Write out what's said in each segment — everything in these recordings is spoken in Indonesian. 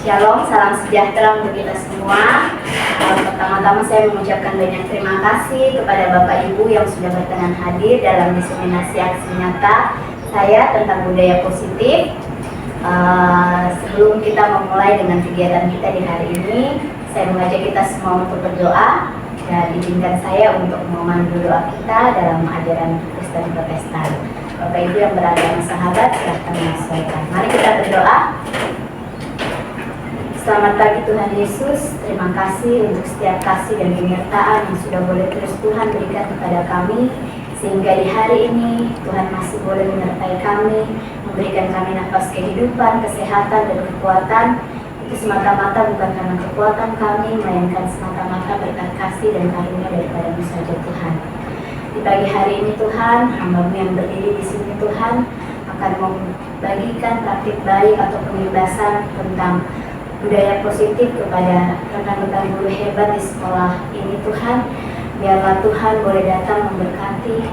Shalom, salam sejahtera untuk kita semua. Pertama-tama saya mengucapkan banyak terima kasih kepada Bapak Ibu yang sudah berkenan hadir dalam diseminasi aksi nyata saya tentang budaya positif. Sebelum kita memulai dengan kegiatan kita di hari ini, saya mengajak kita semua untuk berdoa dan izinkan saya untuk memandu doa kita dalam ajaran Kristen Protestan. Bapak Ibu yang beragama sahabat, silahkan menyesuaikan. Mari kita berdoa. Selamat pagi Tuhan Yesus, terima kasih untuk setiap kasih dan penyertaan yang sudah boleh terus Tuhan berikan kepada kami, sehingga di hari ini Tuhan masih boleh menyertai kami, memberikan kami nafas kehidupan, kesehatan, dan kekuatan. Itu semata-mata bukan karena kekuatan kami, melainkan semata-mata berkat kasih dan karunia daripada-Mu saja Tuhan. Di pagi hari ini Tuhan, hamba-Mu yang berdiri di sini Tuhan akan membagikan praktik baik atau pembebasan tentang budaya positif kepada rekan-rekan guru hebat di sekolah ini Tuhan. Biarlah Tuhan boleh datang memberkati,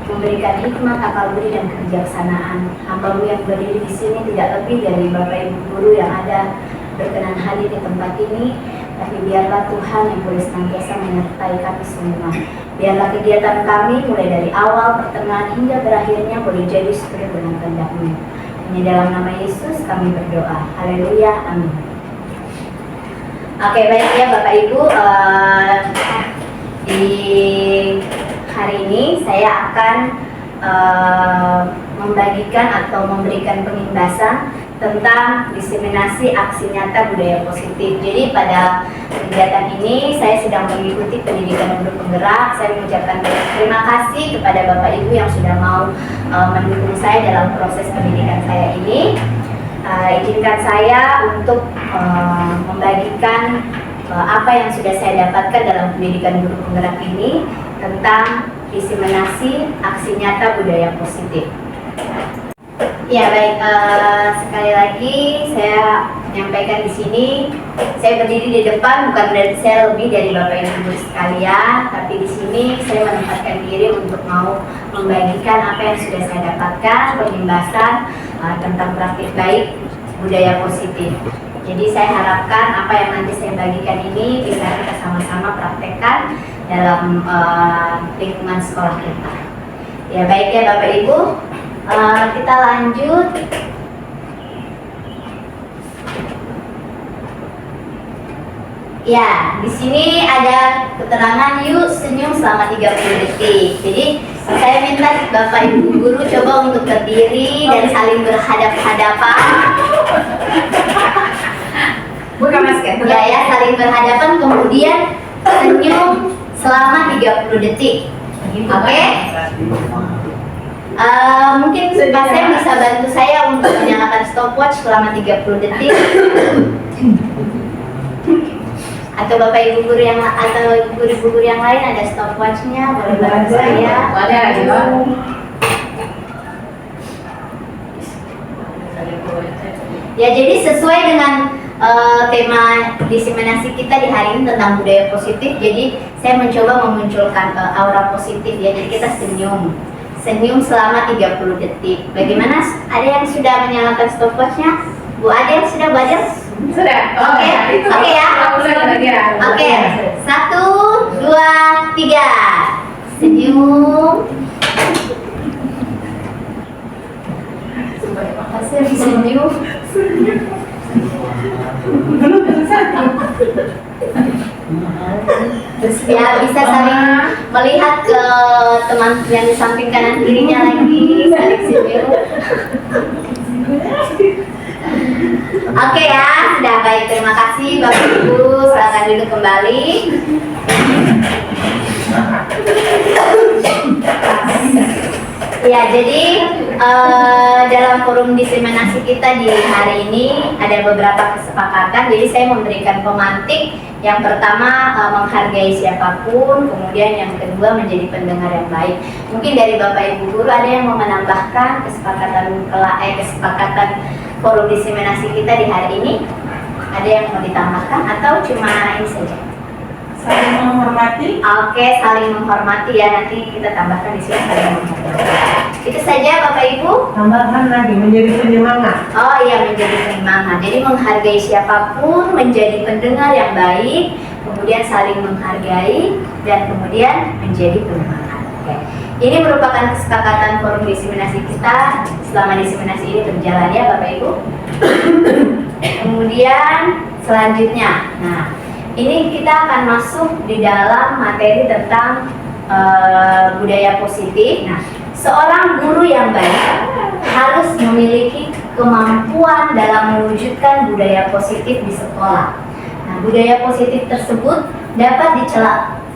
memberikan hikmat, akal budi, dan kebijaksanaan. Hamba-Mu yang berdiri di sini tidak lebih dari Bapak Ibu guru yang ada berkenan hadir di tempat ini, tapi biarlah Tuhan yang boleh senantiasa menyertai kami semua. Biarlah kegiatan kami mulai dari awal, pertengahan, hingga berakhirnya boleh jadi sesuai dengan kehendak-Mu. Hanya dalam nama Yesus kami berdoa. Haleluya, amin. Oke, baik ya Bapak Ibu, di hari ini saya akan membagikan atau memberikan pengimbasan tentang diseminasi aksi nyata budaya positif. Jadi pada kegiatan ini saya sedang mengikuti pendidikan guru penggerak. Saya mengucapkan terima kasih kepada Bapak Ibu yang sudah mau mendukung saya dalam proses pendidikan saya ini. Izinkan saya untuk membagikan apa yang sudah saya dapatkan dalam pendidikan guru penggerak ini tentang diseminasi aksi nyata budaya positif. Ya baik, sekali lagi saya menyampaikan di sini, saya berdiri di depan bukan berarti saya lebih dari Bapak Ibu sekalian, tapi di sini saya menempatkan diri untuk mau membagikan apa yang sudah saya dapatkan, pengimbasan tentang praktik baik budaya positif. Jadi saya harapkan apa yang nanti saya bagikan ini bisa kita sama-sama praktekkan dalam lingkungan sekolah kita. Ya baik ya Bapak Ibu. Kita lanjut. Ya, di sini ada keterangan yuk senyum selama 30 detik. Jadi saya minta Bapak Ibu guru coba untuk berdiri dan saling berhadap-hadapan. Bukan masker. Ya, saling berhadapan kemudian senyum selama 30 detik. Oke? Mungkin Pak Sam bisa bantu saya untuk menyalakan stopwatch selama 30 detik. Atau Bapak Ibu guru yang atau guru-guru yang lain ada stopwatchnya, boleh bantu saya. Ya, jadi sesuai dengan tema diseminasi kita di hari ini tentang budaya positif. Jadi saya mencoba memunculkan aura positif ya. Jadi kita senyum selama 30 detik. Bagaimana? Ada yang sudah menyalakan stopwatchnya? Bu, ada yang sudah belajar? Sudah. Oke ya. Oke. 1, 2, 3. Senyum. Senyum. Ya, bisa saling melihat ke teman yang di samping kanan kirinya lagi, saling senyum. Oke ya, sudah baik. Terima kasih Bapak Ibu. Silakan duduk kembali. Ya, jadi dalam forum diseminasi kita di hari ini ada beberapa kesepakatan. Jadi saya memberikan pemantik. Yang pertama menghargai siapapun, kemudian yang kedua menjadi pendengar yang baik. Mungkin dari Bapak Ibu guru ada yang mau menambahkan kesepakatan forum diseminasi kita di hari ini? Ada yang mau ditambahkan atau cuma ini saja? Saling menghormati. Oke, saling menghormati ya, nanti kita tambahkan di sini saling menghormati. Itu saja Bapak Ibu. Tambahan lagi menjadi penyemangat. Oh iya, menjadi penyemangat. Jadi menghargai siapapun, menjadi pendengar yang baik, kemudian saling menghargai, dan kemudian menjadi penyemangat. Oke. Ini merupakan kesepakatan forum diseminasi kita selama diseminasi ini berjalan ya Bapak Ibu. Kemudian selanjutnya, nah ini kita akan masuk di dalam materi tentang budaya positif. Nah, seorang guru yang baik harus memiliki kemampuan dalam mewujudkan budaya positif di sekolah. Nah, budaya positif tersebut dapat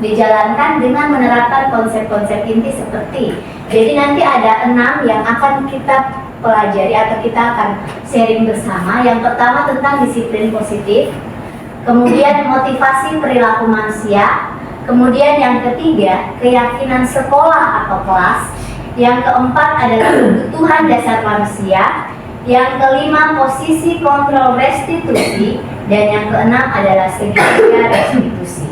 dijalankan dengan menerapkan konsep-konsep inti seperti, jadi nanti ada 6 yang akan kita pelajari atau kita akan sharing bersama. Yang pertama tentang disiplin positif, kemudian motivasi perilaku manusia, kemudian yang ketiga keyakinan sekolah atau kelas, yang keempat adalah kebutuhan dasar manusia, yang kelima posisi kontrol restitusi, dan yang keenam adalah segitiga restitusi.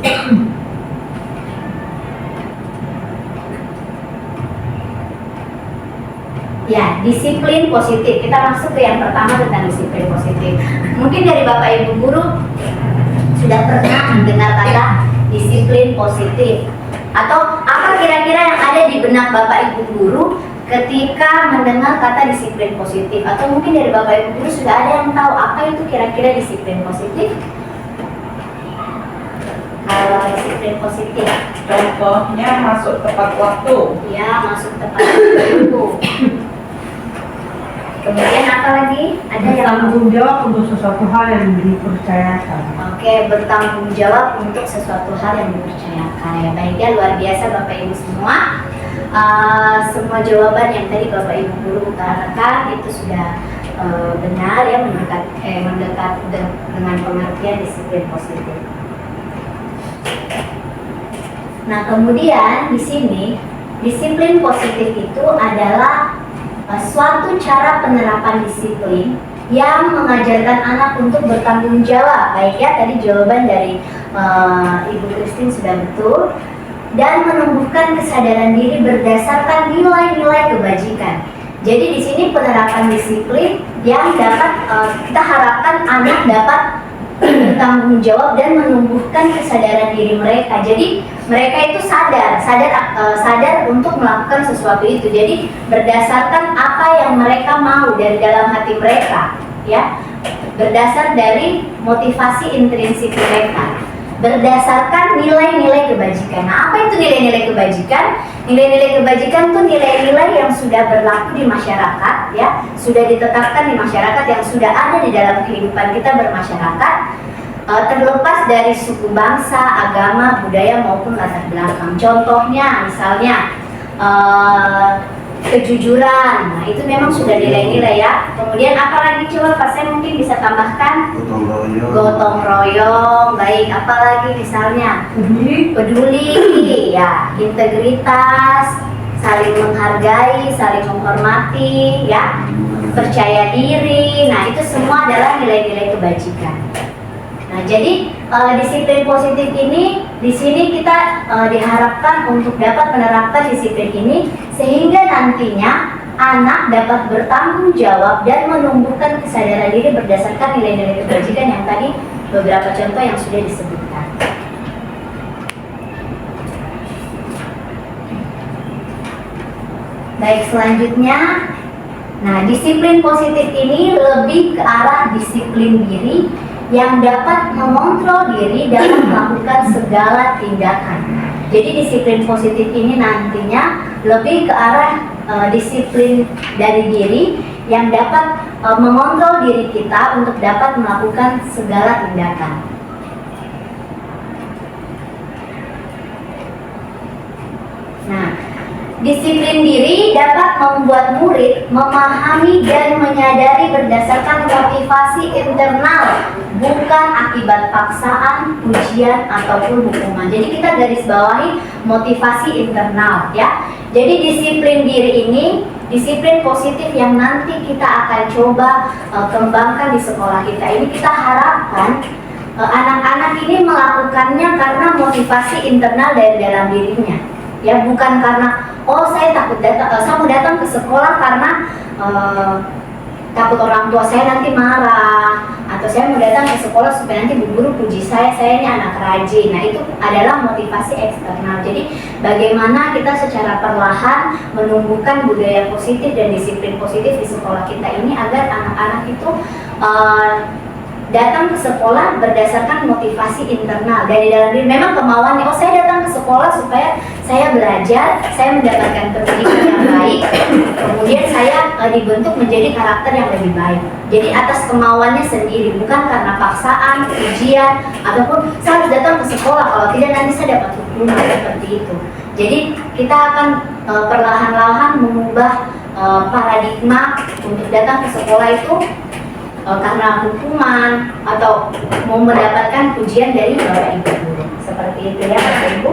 Ya, disiplin positif. Kita masuk ke yang pertama tentang disiplin positif. Mungkin dari Bapak Ibu guru sudah pernah mendengar kata disiplin positif, atau apa kira-kira yang ada di benak Bapak Ibu guru ketika mendengar kata disiplin positif? Atau mungkin dari Bapak Ibu guru sudah ada yang tahu apa itu kira-kira disiplin positif? Kalau disiplin positif, Contohnya masuk tepat waktu. ya masuk tepat waktu. Kemudian apa lagi? Ada yang Bertanggung jawab untuk sesuatu hal yang dipercayakan. Oke, bertanggung jawab untuk sesuatu hal yang dipercayakan. Ya, baik ya, luar biasa Bapak Ibu semua. Semua jawaban yang tadi Bapak Ibu guru utarakan itu sudah benar ya, mendekat dengan pengertian disiplin positif. Nah, kemudian di sini disiplin positif itu adalah suatu cara penerapan disiplin yang mengajarkan anak untuk bertanggung jawab. Baik ya, tadi jawaban dari Ibu Christine sudah betul. Dan menumbuhkan kesadaran diri berdasarkan nilai-nilai kebajikan. Jadi di sini penerapan disiplin yang dapat kita harapkan anak dapat bertanggung jawab dan menumbuhkan kesadaran diri mereka. Jadi mereka itu sadar untuk melakukan sesuatu itu. Jadi berdasarkan apa yang mereka mau dari dalam hati mereka, ya, berdasar dari motivasi intrinsik mereka, berdasarkan nilai-nilai kebajikan. Nah, apa itu nilai-nilai kebajikan? Nilai-nilai kebajikan itu nilai-nilai yang sudah berlaku di masyarakat, ya, sudah ditetapkan di masyarakat, yang sudah ada di dalam kehidupan kita bermasyarakat, terlepas dari suku bangsa, agama, budaya maupun latar belakang. Contohnya, misalnya kejujuran. Nah, itu memang sudah nilai-nilai ya. Kemudian apa lagi coba Pak Sen mungkin bisa tambahkan? Gotong royong. Gotong royong. Baik, apa lagi misalnya? Peduli, ya, integritas, saling menghargai, saling menghormati, ya, percaya diri. Nah, itu semua adalah nilai-nilai kebajikan. Nah, jadi disiplin positif ini di sini kita diharapkan untuk dapat menerapkan disiplin ini sehingga nantinya anak dapat bertanggung jawab dan menumbuhkan kesadaran diri berdasarkan nilai-nilai kebajikan yang tadi beberapa contoh yang sudah disebutkan. Baik, selanjutnya, nah, disiplin positif ini lebih ke arah disiplin diri yang dapat mengontrol diri dalam melakukan segala tindakan. Jadi disiplin positif ini nantinya lebih ke arah disiplin dari diri yang dapat mengontrol diri kita untuk dapat melakukan segala tindakan. Nah, disiplin diri dapat membuat murid memahami dan menyadari berdasarkan motivasi internal, bukan akibat paksaan, ujian, ataupun hukuman. Jadi kita garis bawahi motivasi internal, ya. Jadi disiplin diri ini, disiplin positif yang nanti kita akan coba kembangkan di sekolah kita. Ini kita harapkan anak-anak ini melakukannya karena motivasi internal dari dalam dirinya. Ya, bukan karena saya takut saya mau datang ke sekolah karena takut orang tua saya nanti marah, atau saya mau datang ke sekolah supaya nanti bu guru puji saya ini anak rajin. Nah, itu adalah motivasi eksternal. Jadi bagaimana kita secara perlahan menumbuhkan budaya positif dan disiplin positif di sekolah kita ini agar anak-anak itu datang ke sekolah berdasarkan motivasi internal dari dalam diri. Memang kemauannya, saya datang ke sekolah supaya saya belajar, saya mendapatkan pendidikan yang baik, kemudian saya dibentuk menjadi karakter yang lebih baik. Jadi atas kemauannya sendiri, bukan karena paksaan, ujian, ataupun saya harus datang ke sekolah, kalau tidak nanti saya dapat hukuman, seperti itu. Jadi kita akan perlahan-lahan mengubah paradigma untuk datang ke sekolah itu karena hukuman atau mau mendapatkan pujian dari Bapak Ibu guru. Seperti itu ya Bapak Ibu.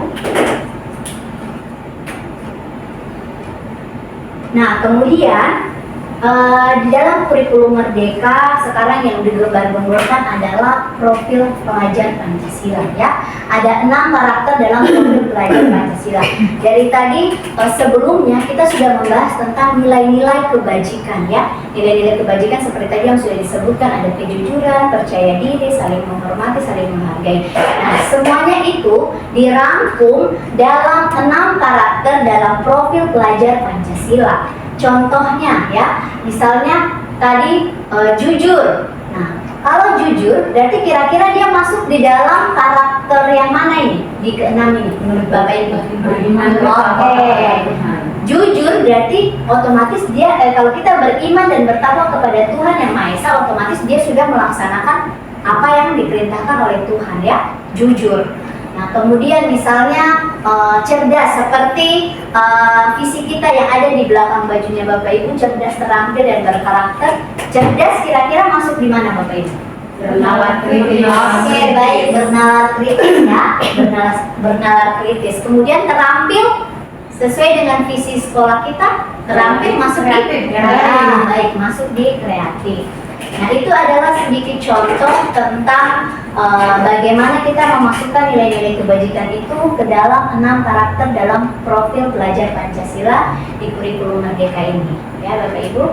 Nah, kemudian di dalam kurikulum Merdeka sekarang yang digembar-gemborkan adalah profil pelajar Pancasila ya. Ada 6 karakter dalam profil pelajar Pancasila. Dari tadi sebelumnya kita sudah membahas tentang nilai-nilai kebajikan ya. Nilai-nilai kebajikan seperti tadi yang sudah disebutkan, ada kejujuran, percaya diri, saling menghormati, saling menghargai. Nah, semuanya itu dirangkum dalam 6 karakter dalam profil pelajar Pancasila. Contohnya ya, misalnya tadi jujur. Nah, kalau jujur berarti kira-kira dia masuk di dalam karakter yang mana ini? Di ke-6 ini menurut Bapak Ibu. Oke. Jujur berarti otomatis dia kalau kita beriman dan bertakwa kepada Tuhan Yang Maha Esa, otomatis dia sudah melaksanakan apa yang diperintahkan oleh Tuhan ya, jujur. Nah, kemudian misalnya cerdas, seperti visi kita yang ada di belakang bajunya Bapak Ibu, cerdas, terampil, dan berkarakter. Cerdas kira-kira masuk di mana Bapak Ibu? Bernalar kritis. Oke, baik, bernalar kritis ya, bernalar kritis. Kemudian terampil, sesuai dengan visi sekolah kita, terampil masuk Kreatif, di ya. baik, masuk di kreatif. Nah, itu adalah sedikit contoh tentang bagaimana kita memasukkan nilai-nilai kebajikan itu ke dalam 6 karakter dalam profil pelajar Pancasila di kurikulum Merdeka ini. Ya, Bapak Ibu.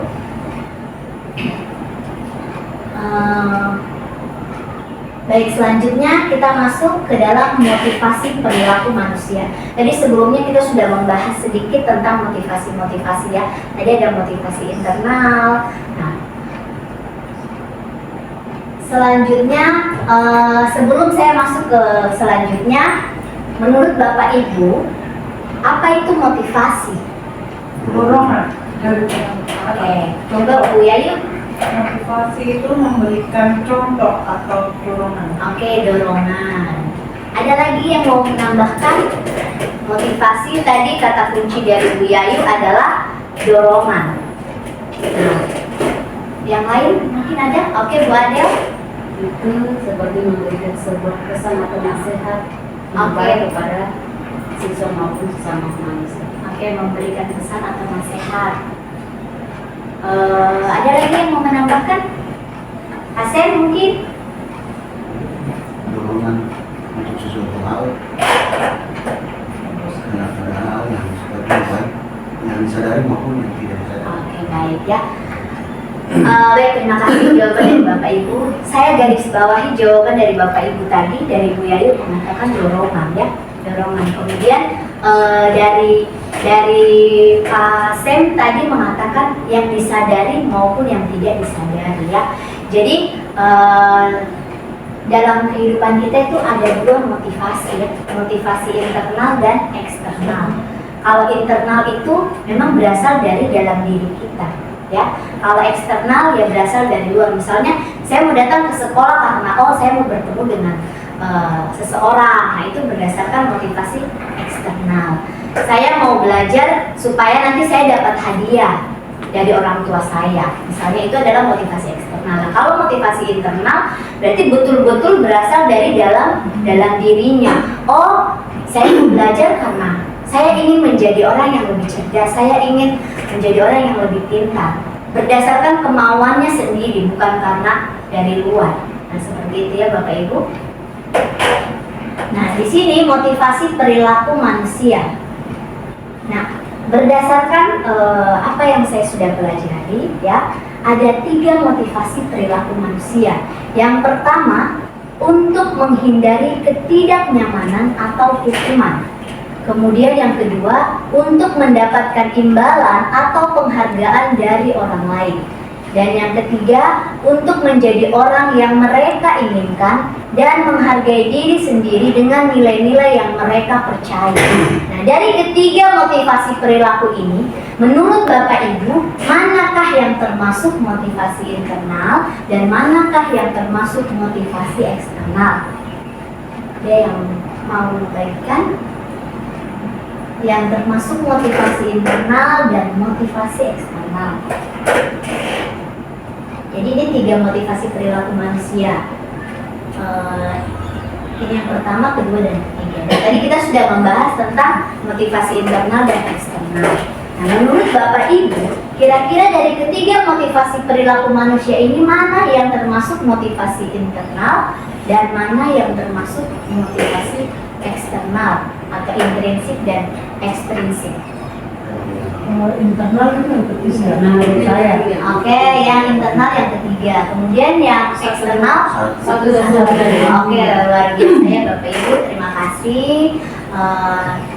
Baik, selanjutnya kita masuk ke dalam motivasi perilaku manusia. Tadi sebelumnya kita sudah membahas sedikit tentang motivasi-motivasi ya. Tadi ada motivasi internal. Nah, selanjutnya, sebelum saya masuk ke selanjutnya, menurut Bapak Ibu, apa itu motivasi? Dorongan. Oke, coba Bu Yayu. Motivasi itu memberikan contoh atau dorongan. Oke, dorongan. Ada lagi yang mau menambahkan? Motivasi tadi kata kunci dari Bu Yayu adalah dorongan. Nah, yang lain mungkin ada? Oke, Bu Adel. Itu seperti memberikan sebuah pesan atau nasihat Oke. kepada siswa maupun sesama manusia. Oke, memberikan pesan atau nasihat. Ada lagi yang mau menambahkan? Hasen mungkin? Dorongan untuk sesuatu hal, ada hal yang sebagai baik yang disadari maupun yang tidak disadari. Oke, baik ya. Baik, terima kasih jawaban dari Bapak Ibu. Saya garis bawahi jawaban dari Bapak Ibu tadi, dari Bu Yayu mengatakan dorongan ya, dorongan. Kemudian dari Pak Sem tadi mengatakan yang disadari maupun yang tidak disadari ya. Jadi dalam kehidupan kita itu ada 2 motivasi ya, motivasi internal dan eksternal. Kalau internal itu memang berasal dari dalam diri kita ya. Kalau eksternal ya berasal dari luar. Misalnya saya mau datang ke sekolah karena saya mau bertemu dengan seseorang. Nah, itu berdasarkan motivasi eksternal. Saya mau belajar supaya nanti saya dapat hadiah dari orang tua saya. Misalnya itu adalah motivasi eksternal. Nah, kalau motivasi internal berarti betul-betul berasal dari dalam dirinya. Saya mau belajar karena saya ingin menjadi orang yang lebih cerdas, saya ingin menjadi orang yang lebih pintar. Berdasarkan kemauannya sendiri, bukan karena dari luar. Nah, seperti itu ya Bapak Ibu. Nah, di sini motivasi perilaku manusia. Nah, berdasarkan apa yang saya sudah pelajari, ya, ada 3 motivasi perilaku manusia. Yang pertama, untuk menghindari ketidaknyamanan atau hukuman. Kemudian yang kedua, untuk mendapatkan imbalan atau penghargaan dari orang lain. Dan yang ketiga, untuk menjadi orang yang mereka inginkan dan menghargai diri sendiri dengan nilai-nilai yang mereka percaya. Nah, dari ketiga motivasi perilaku ini, menurut Bapak Ibu, manakah yang termasuk motivasi internal dan manakah yang termasuk motivasi eksternal? Ada yang mau membagikan? Yang termasuk motivasi internal dan motivasi eksternal. Jadi ini 3 motivasi perilaku manusia. Ini yang pertama, kedua, dan ketiga. Dan tadi kita sudah membahas tentang motivasi internal dan eksternal. Nah, menurut Bapak Ibu, kira-kira dari ketiga motivasi perilaku manusia ini mana yang termasuk motivasi internal dan mana yang termasuk motivasi eksternal atau intrinsik dan ekstrinsik? Internal itu yang ketiga. Nah, menurut saya. Oke, yang internal yang ketiga. Kemudian yang eksternal Satu dan satu. Oke, luar biasa ya Bapak Ibu. Terima kasih.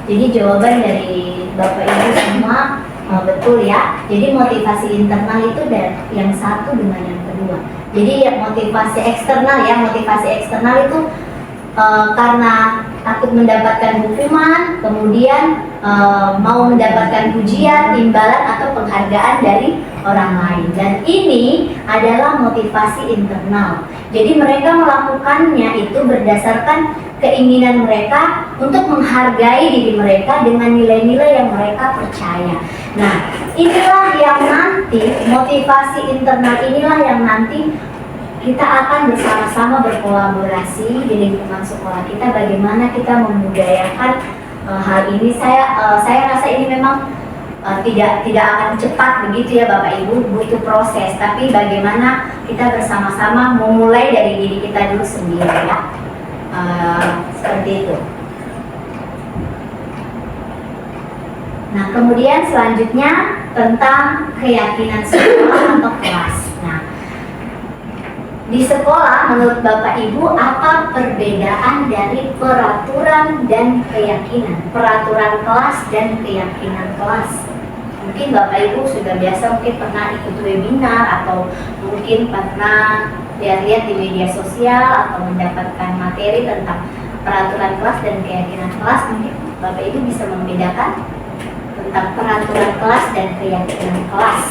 Jadi jawaban dari Bapak Ibu semua betul ya. Jadi motivasi internal itu dan yang satu dengan yang kedua. Jadi ya, motivasi eksternal itu karena takut mendapatkan hukuman, kemudian mau mendapatkan pujian, imbalan atau penghargaan dari orang lain. Dan ini adalah motivasi internal. Jadi mereka melakukannya itu berdasarkan keinginan mereka untuk menghargai diri mereka dengan nilai-nilai yang mereka percaya. Nah, inilah yang nanti motivasi internal inilah yang nanti kita akan bersama-sama berkolaborasi di lingkungan sekolah kita bagaimana kita membudayakan hal ini. Saya rasa ini memang tidak akan cepat begitu ya Bapak Ibu, butuh proses. Tapi bagaimana kita bersama-sama memulai dari diri kita dulu sendiri ya, seperti itu. Nah, kemudian selanjutnya tentang keyakinan sekolah atau kelas. Nah, di sekolah, menurut Bapak Ibu, apa perbedaan dari peraturan dan keyakinan? Peraturan kelas dan keyakinan kelas. Mungkin Bapak Ibu sudah biasa, mungkin pernah ikut webinar atau mungkin pernah lihat-lihat di media sosial atau mendapatkan materi tentang peraturan kelas dan keyakinan kelas. Mungkin Bapak Ibu bisa membedakan tentang peraturan kelas dan keyakinan kelas.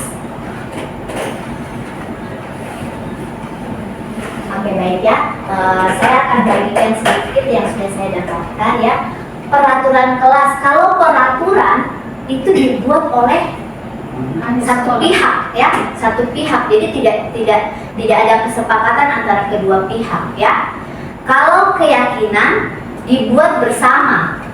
Oke, baik ya, saya akan bagikan sedikit yang sudah saya dapatkan ya. Peraturan kelas, kalau peraturan itu dibuat oleh satu pihak ya, satu pihak. Jadi tidak ada kesepakatan antara kedua pihak ya. Kalau keyakinan dibuat bersama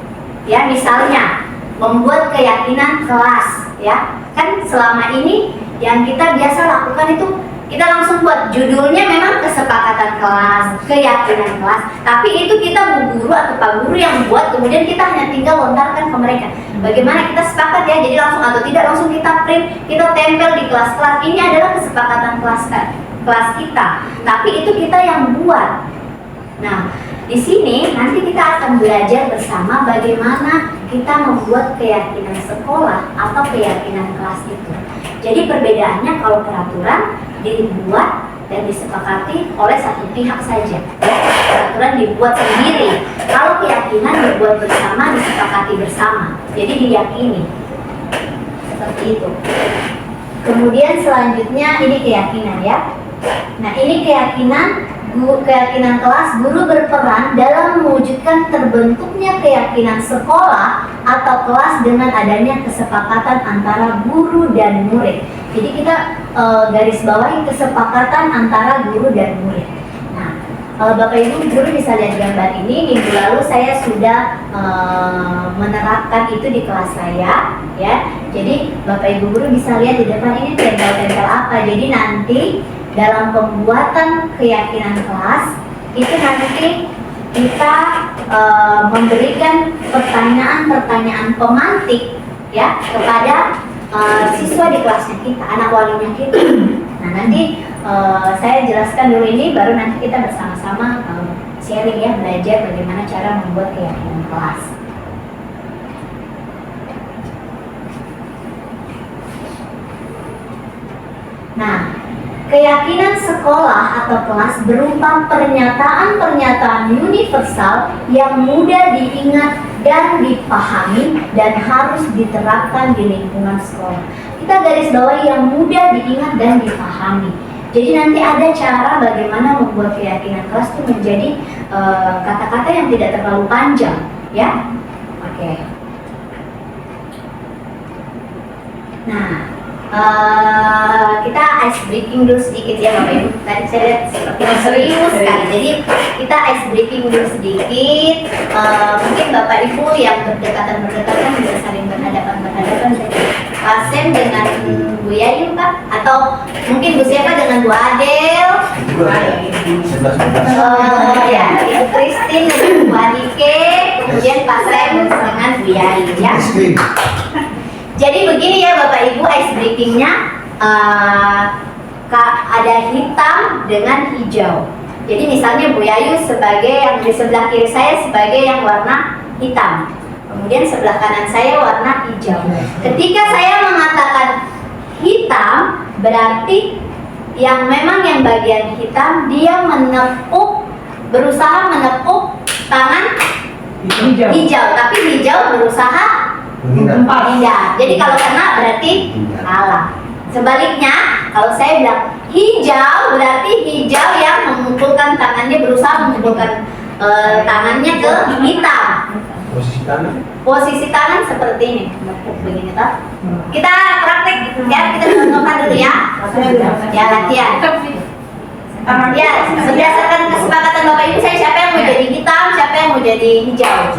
ya, misalnya membuat keyakinan kelas ya. Kan selama ini yang kita biasa lakukan itu kita langsung buat judulnya memang kesepakatan kelas, keyakinan kelas. Tapi itu kita bu guru atau pak guru yang buat, kemudian kita hanya tinggal lontarkan ke mereka. Bagaimana kita sepakat ya, jadi langsung atau tidak langsung kita print, kita tempel di kelas-kelas. Ini adalah kesepakatan kelas kita. Tapi itu kita yang buat. Nah, di sini nanti kita akan belajar bersama bagaimana kita membuat keyakinan sekolah atau keyakinan kelas itu. Jadi perbedaannya kalau peraturan dibuat dan disepakati oleh satu pihak saja. Peraturan dibuat sendiri. Kalau keyakinan dibuat bersama, disepakati bersama. Jadi diyakini. Seperti itu. Kemudian selanjutnya ini keyakinan ya. Nah, ini keyakinan kelas. Guru berperan dalam mewujudkan terbentuknya keyakinan sekolah atau kelas dengan adanya kesepakatan antara guru dan murid. Jadi kita garis bawahi kesepakatan antara guru dan murid. Nah, Bapak Ibu guru bisa lihat gambar ini. Minggu lalu saya sudah menerapkan itu di kelas saya ya. Jadi Bapak Ibu guru bisa lihat di depan ini tempel-tempel apa. Jadi nanti dalam pembuatan keyakinan kelas itu nanti kita memberikan pertanyaan-pertanyaan pemantik ya kepada siswa di kelasnya kita, anak walinya kita. Nah nanti saya jelaskan dulu ini, baru nanti kita bersama-sama sharing ya, belajar bagaimana cara membuat keyakinan kelas. Nah, keyakinan sekolah atau kelas berupa pernyataan-pernyataan universal yang mudah diingat dan dipahami dan harus diterapkan di lingkungan sekolah. Kita garis bawahi yang mudah diingat dan dipahami. Jadi nanti ada cara bagaimana membuat keyakinan kelas itu menjadi kata-kata yang tidak terlalu panjang, ya. Oke. Nah, kita ice breaking dulu sedikit ya Bapak Ibu. Tadi saya lihat seperti serius sekali. Jadi kita ice breaking dulu sedikit. Mungkin Bapak Ibu yang berdekatan bisa saling berhadapan. Pak Sem dengan Bu Yayu Pak, atau mungkin Bu siapa dengan Bu Adel. Ya, Ibu Christine dengan Bu Adike, kemudian Pak Sem dengan Bu Yayu ya. Jadi begini ya Bapak Ibu, ice breakingnya ada hitam dengan hijau. Jadi misalnya Bu Yayu sebagai yang di sebelah kiri saya sebagai yang warna hitam, kemudian sebelah kanan saya warna hijau. Ketika saya mengatakan hitam, berarti yang memang yang bagian hitam dia berusaha menepuk tangan hijau, tapi hijau berusaha menghindar. Jadi kalau kena berarti kalah. Sebaliknya, kalau saya bilang hijau, berarti hijau yang memukulkan tangannya, berusaha memukulkan tangannya ke hitam. Posisi tangan seperti ini, menepuk begini toh. Kita praktek ya, kita contohkan dulu ya. Ya latihan. Ya, berdasarkan kesepakatan Bapak Ibu, siapa yang mau jadi hitam, siapa yang mau jadi hijau.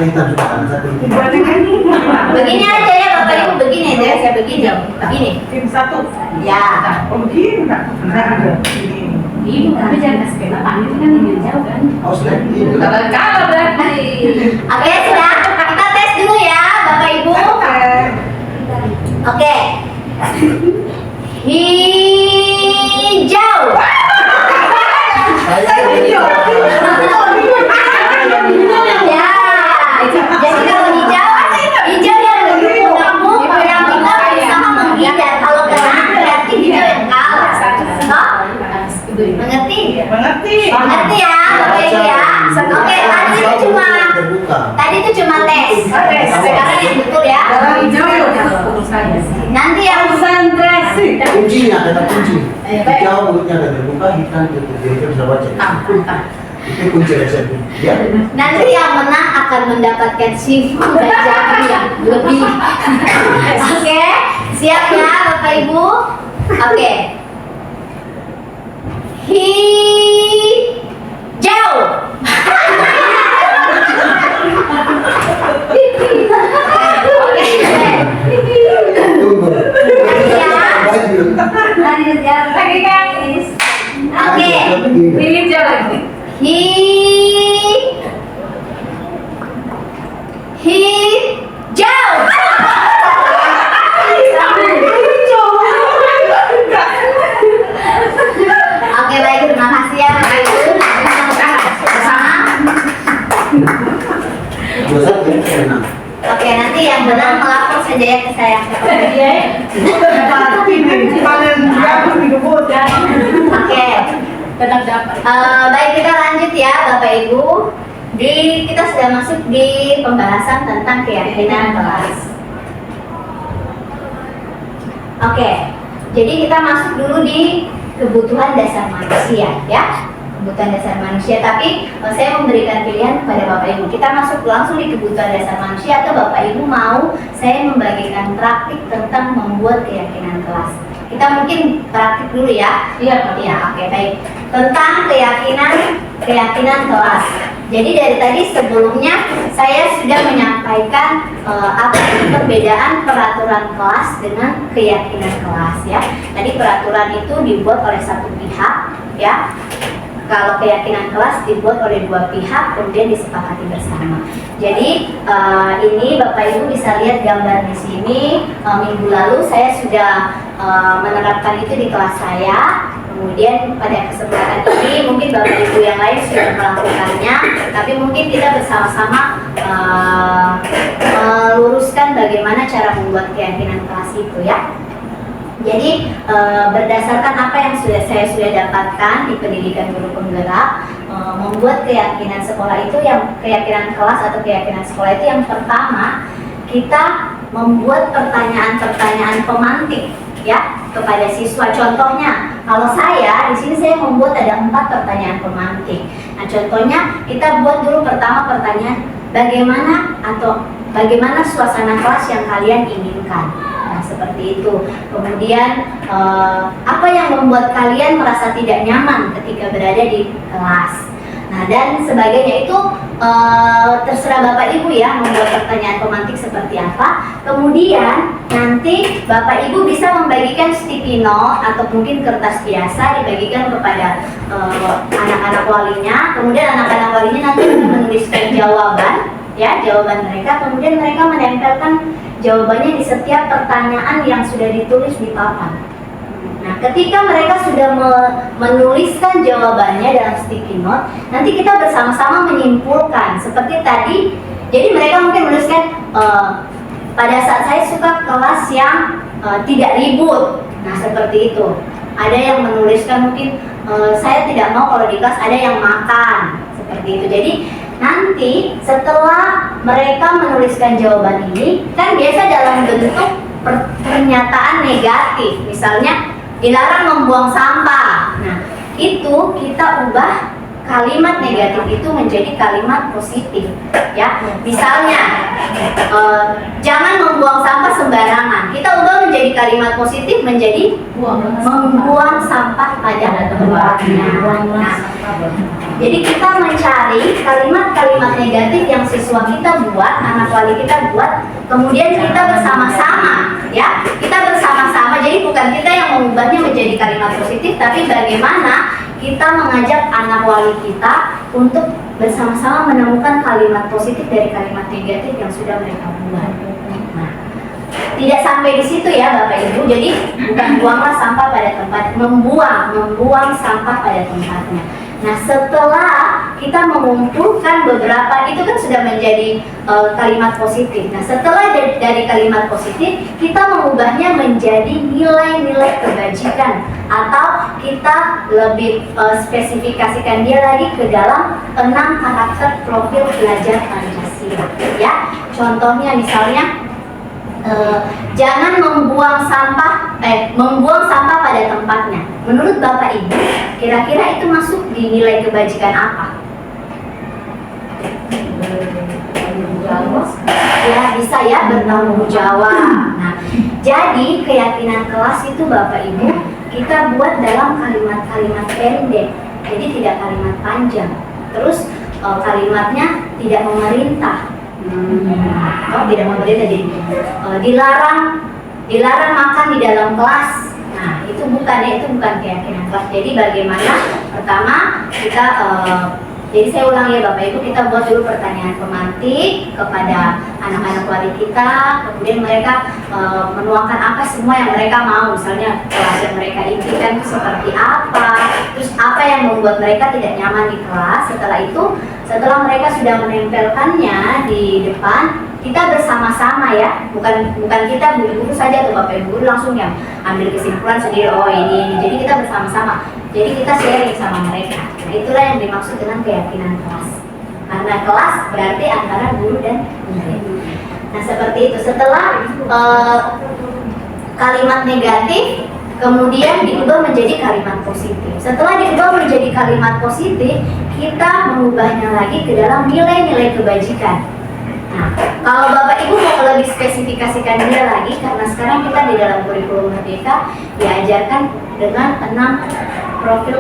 Begini aja ya Bapak Ibu, begini ya, saya begini. Tim satu. Ya. Oh begini Kak. Ibu, tapi jangan kasih ke Bapak, itu kan hijau kan? Kalau berarti. Oke, sudah. Kita tes dulu ya Bapak Ibu. Oke. Hijau. Ya, jadi kalau hijau yang menepuk, yang kita berusaha menghindar. Kalau kena berarti hijau yang kalah. Mengerti? Mengerti ya, Bapak Ibu ya. Oke, tadi itu cuma tes. Sekarang yang betul ya. Nanti yang konsentrasi. Kuncinya, kata kunci. Hijau mulutnya ada terbuka, hitam tutup. Jadi kita bisa baca. Itu kunci resep. Ya. Nanti yang menang akan mendapatkan shift dan jamu yang lebih. Oke, siap ya Bapak Ibu? Oke. Hijau. Tunggu. Lagi guys. Oke. Hijau lagi. Hijau. Oke baik, terima kasih ya Bapak Ibu. Bersama. Oke, nanti yang menang melapor saja ya ke saya. Oke. Tetap dapat. Baik, kita lanjut ya Bapak Ibu. Kita sudah masuk di pembahasan tentang keyakinan kelas. Oke, jadi kita masuk dulu di kebutuhan dasar manusia ya. Kebutuhan dasar manusia, tapi saya memberikan pilihan kepada Bapak Ibu. Kita masuk langsung di kebutuhan dasar manusia, atau Bapak Ibu mau saya membagikan praktik tentang membuat keyakinan kelas. Kita mungkin praktik dulu ya. Iya. Ya, oke baik. Tentang keyakinan kelas. Jadi dari tadi sebelumnya saya sudah menyampaikan apa perbedaan peraturan kelas dengan keyakinan kelas ya. Tadi peraturan itu dibuat oleh satu pihak ya. kalau keyakinan kelas dibuat oleh dua pihak kemudian disepakati bersama. Jadi ini Bapak Ibu bisa lihat gambar di sini. Minggu lalu saya sudah menerapkan itu di kelas saya. Kemudian pada kesempatan ini mungkin Bapak Ibu yang lain sudah melakukannya, tapi mungkin kita bersama-sama meluruskan bagaimana cara membuat keyakinan kelas itu ya. Jadi berdasarkan apa yang saya sudah dapatkan di pendidikan guru penggerak, membuat keyakinan sekolah itu yang keyakinan kelas atau keyakinan sekolah itu yang pertama kita membuat pertanyaan-pertanyaan pemantik ya kepada siswa. Contohnya, kalau saya di sini saya membuat ada 4 pertanyaan pemantik. Nah, contohnya kita buat dulu pertama pertanyaan bagaimana suasana kelas yang kalian inginkan. Nah, seperti itu. Kemudian apa yang membuat kalian merasa tidak nyaman ketika berada di kelas. Nah, dan sebagainya itu terserah Bapak Ibu ya membuat pertanyaan pemantik seperti apa. Kemudian nanti Bapak Ibu bisa membagikan sticky note atau mungkin kertas biasa dibagikan kepada anak-anak walinya. Kemudian anak-anak walinya nanti menuliskan jawaban mereka. Kemudian mereka menempelkan jawabannya di setiap pertanyaan yang sudah ditulis di papan. Nah, ketika mereka sudah menuliskan jawabannya dalam sticky note, nanti kita bersama-sama menyimpulkan seperti tadi. Jadi mereka mungkin menuliskan pada saat saya suka kelas yang tidak ribut. Nah, seperti itu. Ada yang menuliskan mungkin saya tidak mau kalau di kelas ada yang makan. Seperti itu. Jadi nanti setelah mereka menuliskan jawaban ini, kan biasa dalam bentuk pernyataan negatif. Misalnya dilarang membuang sampah. Nah, itu kita ubah kalimat negatif itu menjadi kalimat positif, ya. Misalnya, jangan membuang sampah sembarangan. Kita ubah menjadi kalimat positif menjadi membuang sampah pada tempatnya. Nah, jadi kita mencari kalimat-kalimat negatif yang siswa kita buat, anak wali kita buat, kemudian kita bersama-sama, ya. Kita bersama-sama. Jadi bukan kita yang mengubahnya menjadi kalimat positif, tapi bagaimana kita mengajak anak wali kita untuk bersama-sama menemukan kalimat positif dari kalimat negatif yang sudah mereka buat. Nah, tidak sampai di situ ya Bapak Ibu. Jadi bukan buanglah sampah pada tempat, membuang sampah pada tempatnya. Nah, setelah kita mengumpulkan beberapa, itu kan sudah menjadi kalimat positif. Nah, setelah dari kalimat positif, kita mengubahnya menjadi nilai-nilai kebajikan, atau kita lebih spesifikasikan dia lagi ke dalam 6 karakter profil pelajar Pancasila. Ya, contohnya misalnya jangan membuang sampah pada tempatnya. Menurut Bapak Ibu, kira-kira itu masuk di nilai kebajikan apa? Ya, bisa ya, bertanggung jawab. Nah, jadi keyakinan kelas itu Bapak Ibu kita buat dalam kalimat-kalimat pendek. Jadi tidak kalimat panjang. Terus kalimatnya tidak memerintah. Tidak memerintah, jadi dilarang makan di dalam kelas. Nah, itu bukan keyakinan kelas. Jadi bagaimana pertama kita jadi saya ulang ya Bapak Ibu, kita buat dulu pertanyaan pemantik kepada anak-anak wali kita, kemudian mereka menuangkan apa semua yang mereka mau, misalnya kelas yang mereka impikan seperti apa, terus apa yang membuat mereka tidak nyaman di kelas. Setelah mereka sudah menempelkannya di depan, kita bersama-sama ya, bukan kita guru saja atau Bapak Ibu langsung yang ambil kesimpulan sendiri, oh ini. Jadi kita bersama-sama. Jadi kita sharing sama mereka. Nah, itulah yang dimaksud dengan keyakinan kelas. Karena kelas berarti antara guru dan murid. Nah, seperti itu. Setelah kalimat negatif kemudian diubah menjadi kalimat positif. Setelah diubah menjadi kalimat positif, kita mengubahnya lagi ke dalam nilai-nilai kebajikan. Nah, kalau Bapak Ibu mau lebih spesifikasikan dia lagi, karena sekarang kita di dalam kurikulum Merdeka diajarkan dengan 6 profil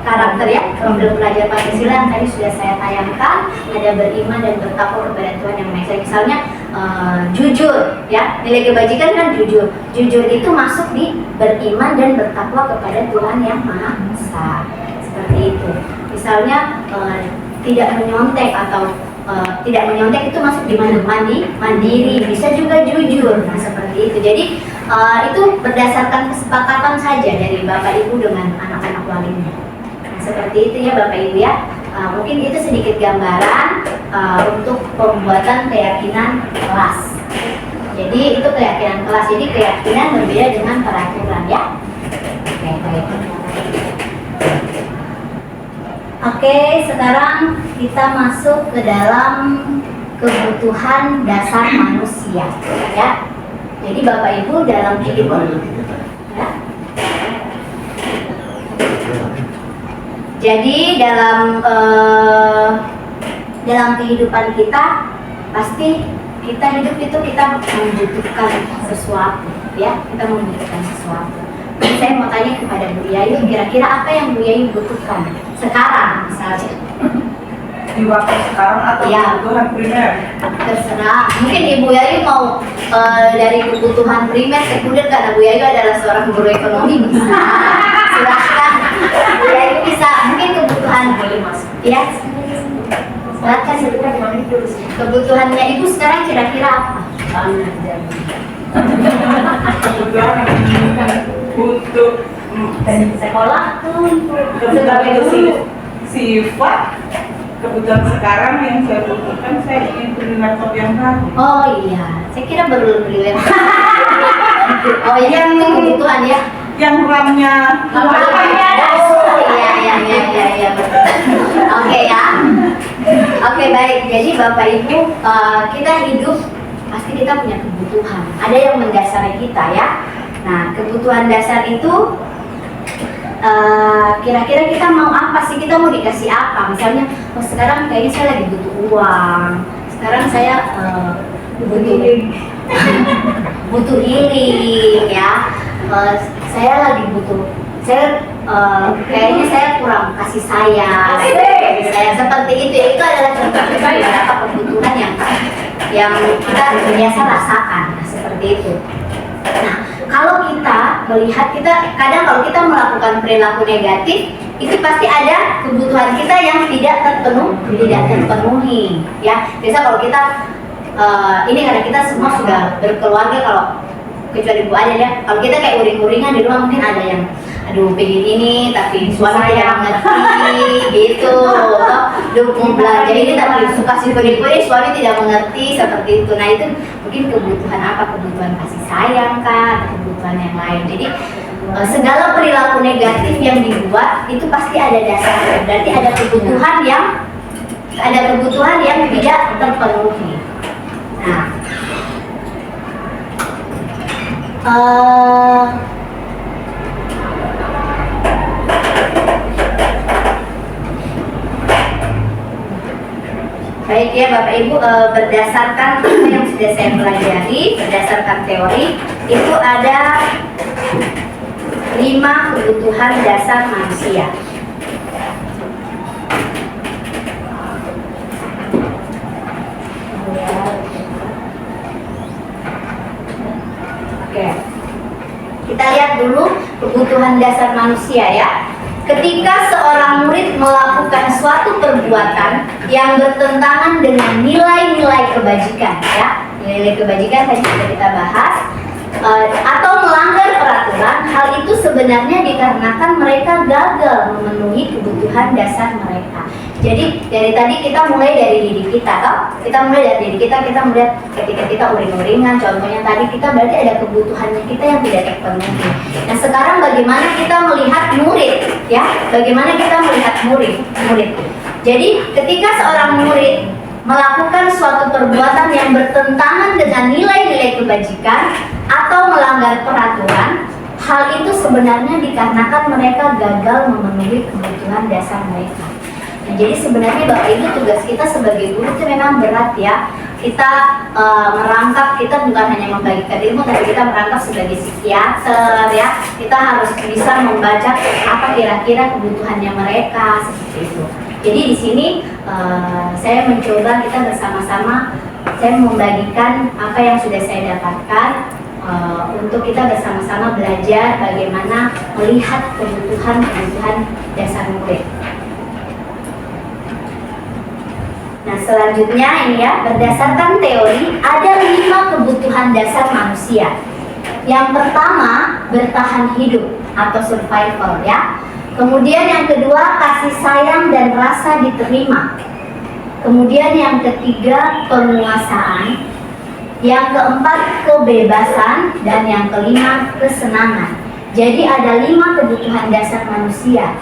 karakter ya, profil pelajar Pancasila yang tadi sudah saya tayangkan. Ada beriman dan bertakwa kepada Tuhan Yang Maha Esa. Misalnya jujur ya, nilai kebajikan kan jujur. Jujur itu masuk di beriman dan bertakwa kepada Tuhan Yang Maha Esa. seperti itu. Misalnya tidak menyontek atau tidak menyontek itu masuk di mana? Mandiri, bisa juga jujur. Nah, seperti itu. Jadi itu berdasarkan kesepakatan saja dari Bapak Ibu dengan anak-anak walinya. Nah, seperti itu ya Bapak Ibu ya. Mungkin itu sedikit gambaran untuk pembuatan keyakinan kelas. Jadi itu keyakinan kelas. Jadi keyakinan berbeda dengan peraturan ya. Oke, baik. Oke, sekarang kita masuk ke dalam kebutuhan dasar manusia, ya. Jadi Bapak Ibu dalam kehidupan, ya. Jadi dalam kehidupan kita pasti kita hidup itu kita membutuhkan sesuatu, ya. Kita membutuhkan sesuatu. Jadi saya mau tanya kepada Bu Yayu, kira-kira apa yang Bu Yayu butuhkan sekarang misalnya? Di waktu sekarang atau Ya. kebutuhan primer? Terserah. Mungkin Ibu Yayu mau dari kebutuhan primer sekunder karena Bu Yayu adalah seorang guru ekonomi bisa. Silahkan. Bu Yayu bisa. Mungkin kebutuhan ya. Silahkan. Kebutuhannya Ibu sekarang kira-kira apa? Kebutuhan untuk Sekolah tuh. kebutuhan itu sifat. Kebutuhan sekarang yang saya butuhkan, saya ingin beli laptop yang baru. Oh iya, saya kira baru beli laptop. Oh iya, itu kebutuhan ya. Yang RAM-nya Oh iya betul. Oke ya. Oke baik. Jadi Bapak Ibu kita hidup pasti kita punya kebutuhan. Ada yang mendasari kita ya. Nah kebutuhan dasar itu kira-kira kita mau apa sih? Kita mau dikasih apa? Misalnya, oh sekarang kayaknya saya lagi butuh uang. Sekarang saya butuh healing ya. Saya lagi butuh. Kayaknya saya kurang kasih sayang. Saya seperti itu ya. Itu adalah contoh beberapa kebutuhan yang kita biasa rasakan. Nah, seperti itu. Nah, kalau kita melihat kadang kalau kita melakukan perilaku negatif, itu pasti ada kebutuhan kita yang tidak terpenuhi, ya. Biasa kalau kita ini karena kita semua sudah berkeluarga, kalau kecuali Bu ada ya, kalau kita kayak uring-uringan di rumah mungkin ada yang aduh pengen ini tapi suami tidak mengerti gitu, mau belajar ini tapi suka sipuri-puri suami tidak mengerti seperti itu. Nah itu mungkin kebutuhan apa, kebutuhan kasih sayang kah, atau kebutuhan yang lain. Jadi segala perilaku negatif yang dibuat itu pasti ada dasarnya, berarti ada kebutuhan yang tidak terpenuhi. Nah baik ya Bapak Ibu, berdasarkan apa yang sudah saya pelajari, berdasarkan teori, itu ada 5 kebutuhan dasar manusia. Oke, kita lihat dulu kebutuhan dasar manusia ya. Ketika seorang murid melakukan suatu perbuatan yang bertentangan dengan nilai-nilai kebajikan, ya, nilai-nilai kebajikan tadi sudah kita bahas, atau melanggar peraturan, hal itu sebenarnya dikarenakan mereka gagal memenuhi kebutuhan dasar mereka. Jadi dari tadi kita mulai dari diri kita, toh? Kita mulai dari diri kita melihat ketika kita uring-uringan, contohnya tadi kita berarti ada kebutuhannya kita yang tidak terpenuhi. Nah sekarang bagaimana kita melihat murid, ya? Bagaimana kita melihat murid? Jadi ketika seorang murid melakukan suatu perbuatan yang bertentangan dengan nilai-nilai kebajikan atau melanggar peraturan, hal itu sebenarnya dikarenakan mereka gagal memenuhi kebutuhan dasar mereka. Nah, jadi sebenarnya Bapak Ibu tugas kita sebagai guru itu memang berat ya. Kita merangkap, kita bukan hanya membagikan ilmu, tapi kita merangkap sebagai psikiater ya. Kita harus bisa membaca apa kira-kira kebutuhannya mereka seperti itu. Jadi di sini saya mencoba kita bersama-sama, saya membagikan apa yang sudah saya dapatkan untuk kita bersama-sama belajar bagaimana melihat kebutuhan dasar murid. Nah, selanjutnya ini ya, berdasarkan teori ada 5 kebutuhan dasar manusia. Yang pertama, bertahan hidup atau survival ya. Kemudian yang kedua, kasih sayang dan rasa diterima. Kemudian yang ketiga, penguasaan. Yang keempat, kebebasan. Dan yang kelima, kesenangan. Jadi ada 5 kebutuhan dasar manusia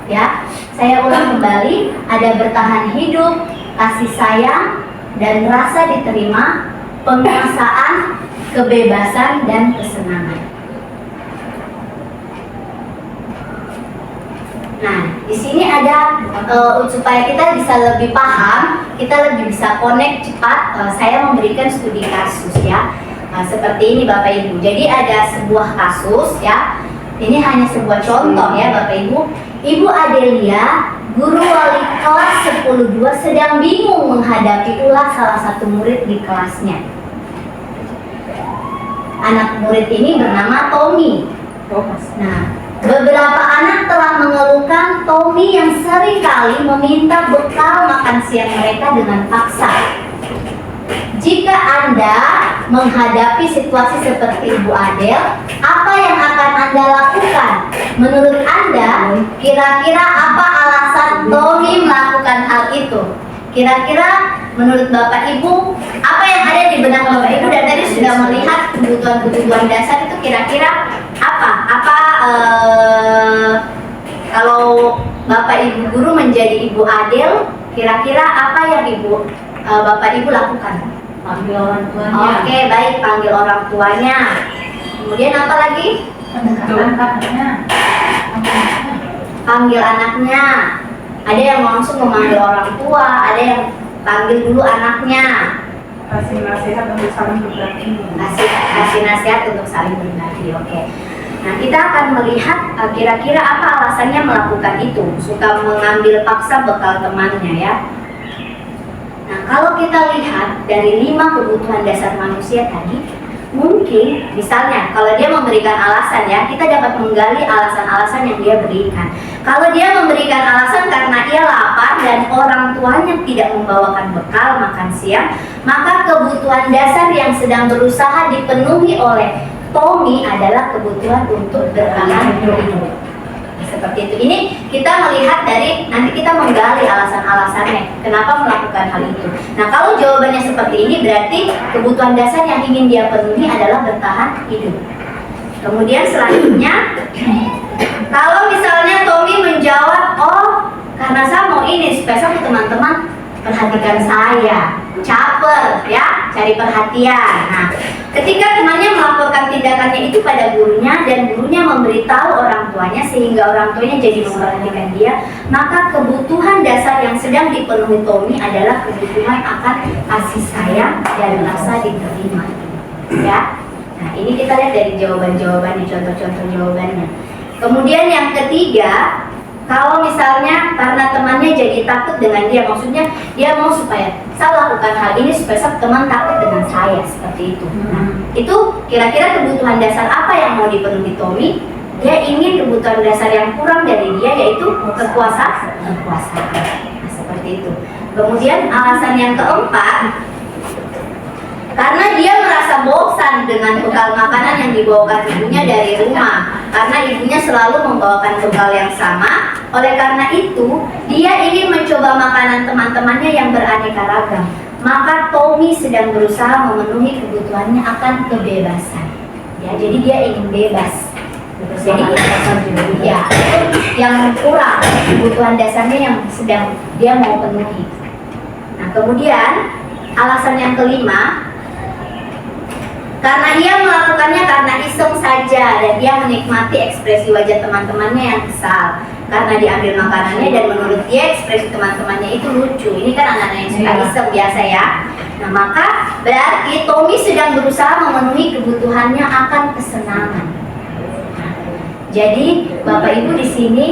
ya. Saya ulang kembali, ada bertahan hidup, kasih sayang dan rasa diterima, penguasaan, kebebasan, dan kesenangan. Nah, di sini ada supaya kita bisa lebih paham, kita lebih bisa connect cepat. Saya memberikan studi kasus ya, seperti ini Bapak Ibu. Jadi ada sebuah kasus ya. Ini hanya sebuah contoh ya Bapak Ibu. Ibu Adelia, guru wali kelas 10-2 sedang bingung menghadapi ulah salah satu murid di kelasnya. Anak murid ini bernama Tommy. Nah, beberapa anak telah mengeluhkan Tommy yang seringkali meminta bekal makan siang mereka dengan paksa. Jika Anda menghadapi situasi seperti Ibu Adel, apa yang akan Anda lakukan? Menurut Anda, kira-kira apa alasan Tommy melakukan hal itu? Kira-kira menurut Bapak Ibu, apa yang ada di benak Bapak Ibu dan tadi sudah melihat kebutuhan-kebutuhan dasar itu kira-kira apa? Kalau Bapak Ibu guru menjadi Ibu Adel, kira-kira apa yang Bapak Ibu lakukan? Panggil orang tuanya. Oke, baik, panggil orang tuanya. Kemudian apa lagi? Pendekatan kakaknya. Panggil anaknya. Ada yang langsung memanggil orang tua, ada yang panggil dulu anaknya. Kasih nasihat untuk saling berbagi. Kasih nasihat untuk saling berbagi. Oke. Nah, kita akan melihat kira-kira apa alasannya melakukan itu. Suka mengambil paksa bekal temannya ya. Nah, kalau kita lihat dari 5 kebutuhan dasar manusia tadi, mungkin misalnya kalau dia memberikan alasan ya, kita dapat menggali alasan-alasan yang dia berikan. Kalau dia memberikan alasan karena ia lapar dan orang tuanya tidak membawakan bekal makan siang, maka kebutuhan dasar yang sedang berusaha dipenuhi oleh Tommy adalah kebutuhan untuk bertahan hidup. Seperti itu. Ini kita melihat dari, nanti kita menggali alasan-alasannya kenapa melakukan hal itu. Nah, kalau jawabannya seperti ini berarti kebutuhan dasar yang ingin dia penuhi adalah bertahan hidup. Kemudian selanjutnya, kalau misalnya Tommy menjawab, oh karena saya mau ini supaya sama teman-teman perhatikan saya, caper ya, cari perhatian. Nah, ketika temannya melaporkan tindakannya itu pada gurunya dan gurunya memberitahu orang tuanya sehingga orang tuanya jadi memperhatikan dia, maka kebutuhan dasar yang sedang dipenuhi Tommy adalah kebutuhan akan kasih sayang dan rasa diterima. Ya. Nah, ini kita lihat dari jawaban-jawabannya, contoh-contoh jawabannya. Kemudian yang ketiga, kalau misalnya karena temannya jadi takut dengan dia, maksudnya dia mau supaya saya lakukan hal ini supaya teman takut dengan saya, seperti itu. Nah, itu kira-kira kebutuhan dasar apa yang mau dipenuhi Tommy? Dia ingin kebutuhan dasar yang kurang dari dia, yaitu kekuasaan. Nah, seperti itu. Kemudian alasan yang keempat, karena dia merasa bosan dengan bekal makanan yang dibawakan ibunya dari rumah, karena ibunya selalu membawakan bekal yang sama. Oleh karena itu, dia ingin mencoba makanan teman-temannya yang beraneka ragam. Maka Tommy sedang berusaha memenuhi kebutuhannya akan kebebasan. Ya, jadi dia ingin bebas. Jadi ya, yang kurang kebutuhan dasarnya yang sedang dia mau penuhi. Nah, kemudian alasan yang kelima, karena ia melakukannya karena iseng saja dan dia menikmati ekspresi wajah teman-temannya yang kesal karena diambil makanannya dan menurut dia ekspresi teman-temannya itu lucu. Ini kan anak-anak yang suka iseng biasa ya. Nah, maka berarti Tommy sedang berusaha memenuhi kebutuhannya akan kesenangan. Jadi Bapak Ibu di sini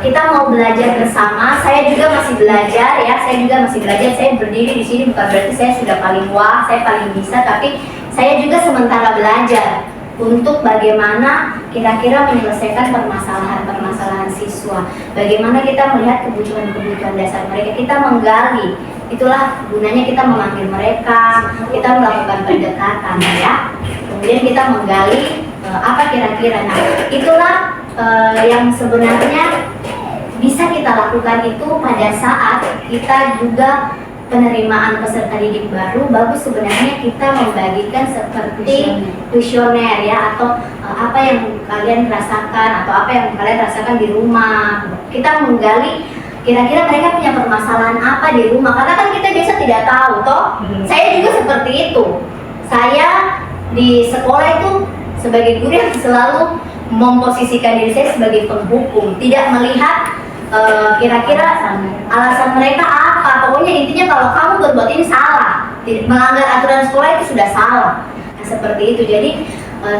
kita mau belajar bersama. Saya juga masih belajar ya. Saya berdiri di sini bukan berarti saya sudah paling wah, saya paling bisa, tapi saya juga sementara belajar untuk bagaimana kira-kira menyelesaikan permasalahan-permasalahan siswa. Bagaimana kita melihat kebutuhan-kebutuhan dasar mereka, kita menggali. Itulah gunanya kita memanggil mereka, kita melakukan pendekatan ya. Kemudian kita menggali apa kira-kira. Nah, itulah yang sebenarnya bisa kita lakukan itu pada saat kita juga penerimaan peserta didik baru. Bagus sebenarnya kita membagikan seperti kuesioner ya, atau apa yang kalian rasakan atau apa yang kalian rasakan di rumah. Kita menggali kira-kira mereka punya permasalahan apa di rumah, karena kan kita biasa tidak tahu toh. Saya juga seperti itu. Saya di sekolah itu sebagai guru yang selalu memposisikan diri saya sebagai penghukum, tidak melihat kira-kira alasan mereka apa. Pokoknya intinya kalau kamu berbuat ini salah, melanggar aturan sekolah itu sudah salah. Nah, seperti itu. Jadi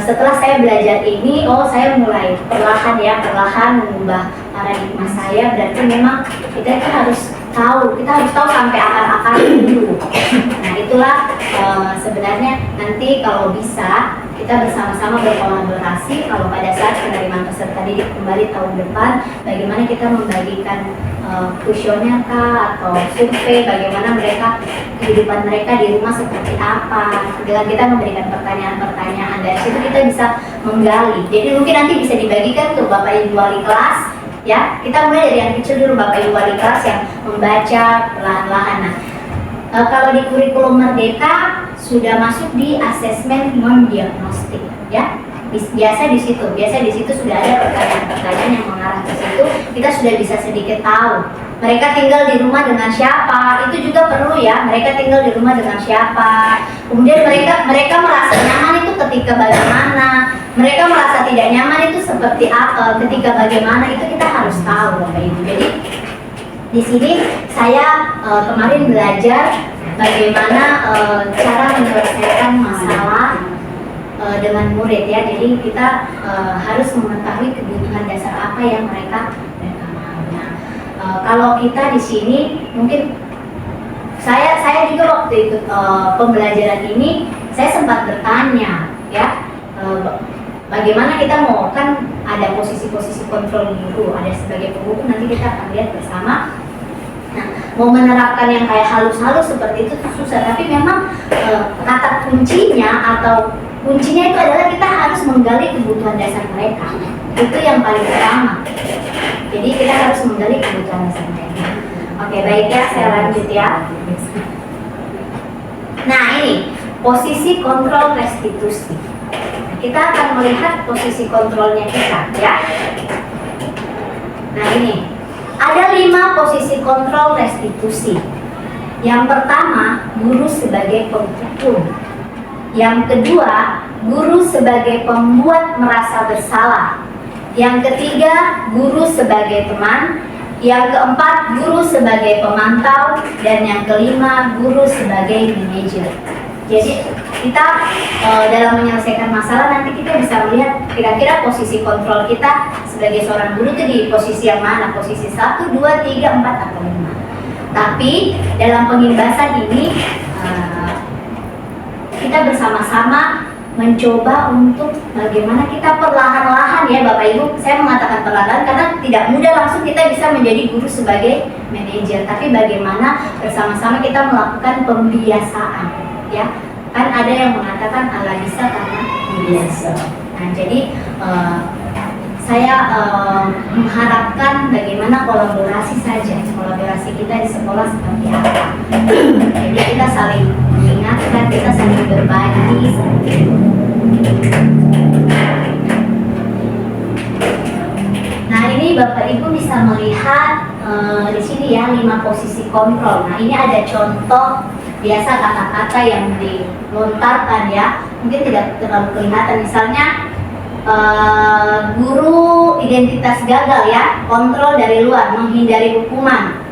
setelah saya belajar ini, saya mulai perlahan mengubah paradigma saya. Berarti memang kita harus tahu sampai akar-akar dulu. Nah, itulah sebenarnya nanti kalau bisa kita bersama-sama berkolaborasi. Kalau pada saat penerimaan peserta didik kembali tahun depan, bagaimana kita membagikan kuesioner atau survei, bagaimana kehidupan mereka di rumah seperti apa, dengan kita memberikan pertanyaan-pertanyaan. Dari situ kita bisa menggali. Jadi mungkin nanti bisa dibagikan ke Bapak Ibu wali kelas ya. Kita mulai dari yang kecil dulu, Bapak Ibu wali kelas yang membaca perlahan-lahan. Nah, kalau di kurikulum Merdeka sudah masuk di asesmen non diagnostik ya. Biasa di situ sudah ada pertanyaan-pertanyaan yang mengarah ke situ. Kita sudah bisa sedikit tahu mereka tinggal di rumah dengan siapa. Itu juga perlu ya, mereka tinggal di rumah dengan siapa. Kemudian mereka merasa nyaman itu ketika bagaimana, mereka merasa tidak nyaman itu seperti apa, ketika bagaimana, itu kita harus tahu Bapak Ibu. Jadi di sini saya kemarin belajar bagaimana cara menyelesaikan masalah dengan murid ya. Jadi kita harus mengetahui kebutuhan dasar apa yang mereka mau. Nah, kalau kita di sini mungkin saya juga waktu ikut pembelajaran ini saya sempat bertanya ya, bagaimana kita mau, kan ada posisi-posisi kontrol guru, ada sebagai penghukum, nanti kita akan lihat bersama. Nah, mau menerapkan yang kayak halus-halus seperti itu susah, tapi memang kata kuncinya itu adalah kita harus menggali kebutuhan dasar mereka. Itu yang paling utama. Jadi kita harus menggali kebutuhan dasar mereka. Oke, baik ya, saya lanjut ya. Nah, ini posisi kontrol restitusi. Kita akan melihat posisi kontrolnya kita ya. Nah, ini ada 5 posisi kontrol restitusi. Yang pertama, guru sebagai penghukum. Yang kedua, guru sebagai pembuat merasa bersalah. Yang ketiga, guru sebagai teman. Yang keempat, guru sebagai pemantau. Dan yang kelima, guru sebagai manajer. Jadi kita dalam menyelesaikan masalah nanti kita bisa melihat kira-kira posisi kontrol kita sebagai seorang guru itu di posisi yang mana, posisi 1, 2, 3, 4, atau 5. Tapi dalam pengimbasan ini kita bersama-sama mencoba untuk bagaimana kita perlahan-lahan ya Bapak Ibu. Saya mengatakan perlahan karena tidak mudah langsung kita bisa menjadi guru sebagai manajer, tapi bagaimana bersama-sama kita melakukan pembiasaan ya. Kan ada yang mengatakan ala bisa karena biasa. Nah, jadi saya mengharapkan bagaimana kolaborasi kita di sekolah seperti apa. Jadi kita saling mengingatkan, kita saling berbagi seperti itu. Nah, ini Bapak Ibu bisa melihat di sini ya 5 posisi kontrol. Nah, ini ada contoh biasa kata-kata yang dilontarkan ya, mungkin tidak terlalu kelihatan. Misalnya guru identitas gagal ya, kontrol dari luar, menghindari hukuman.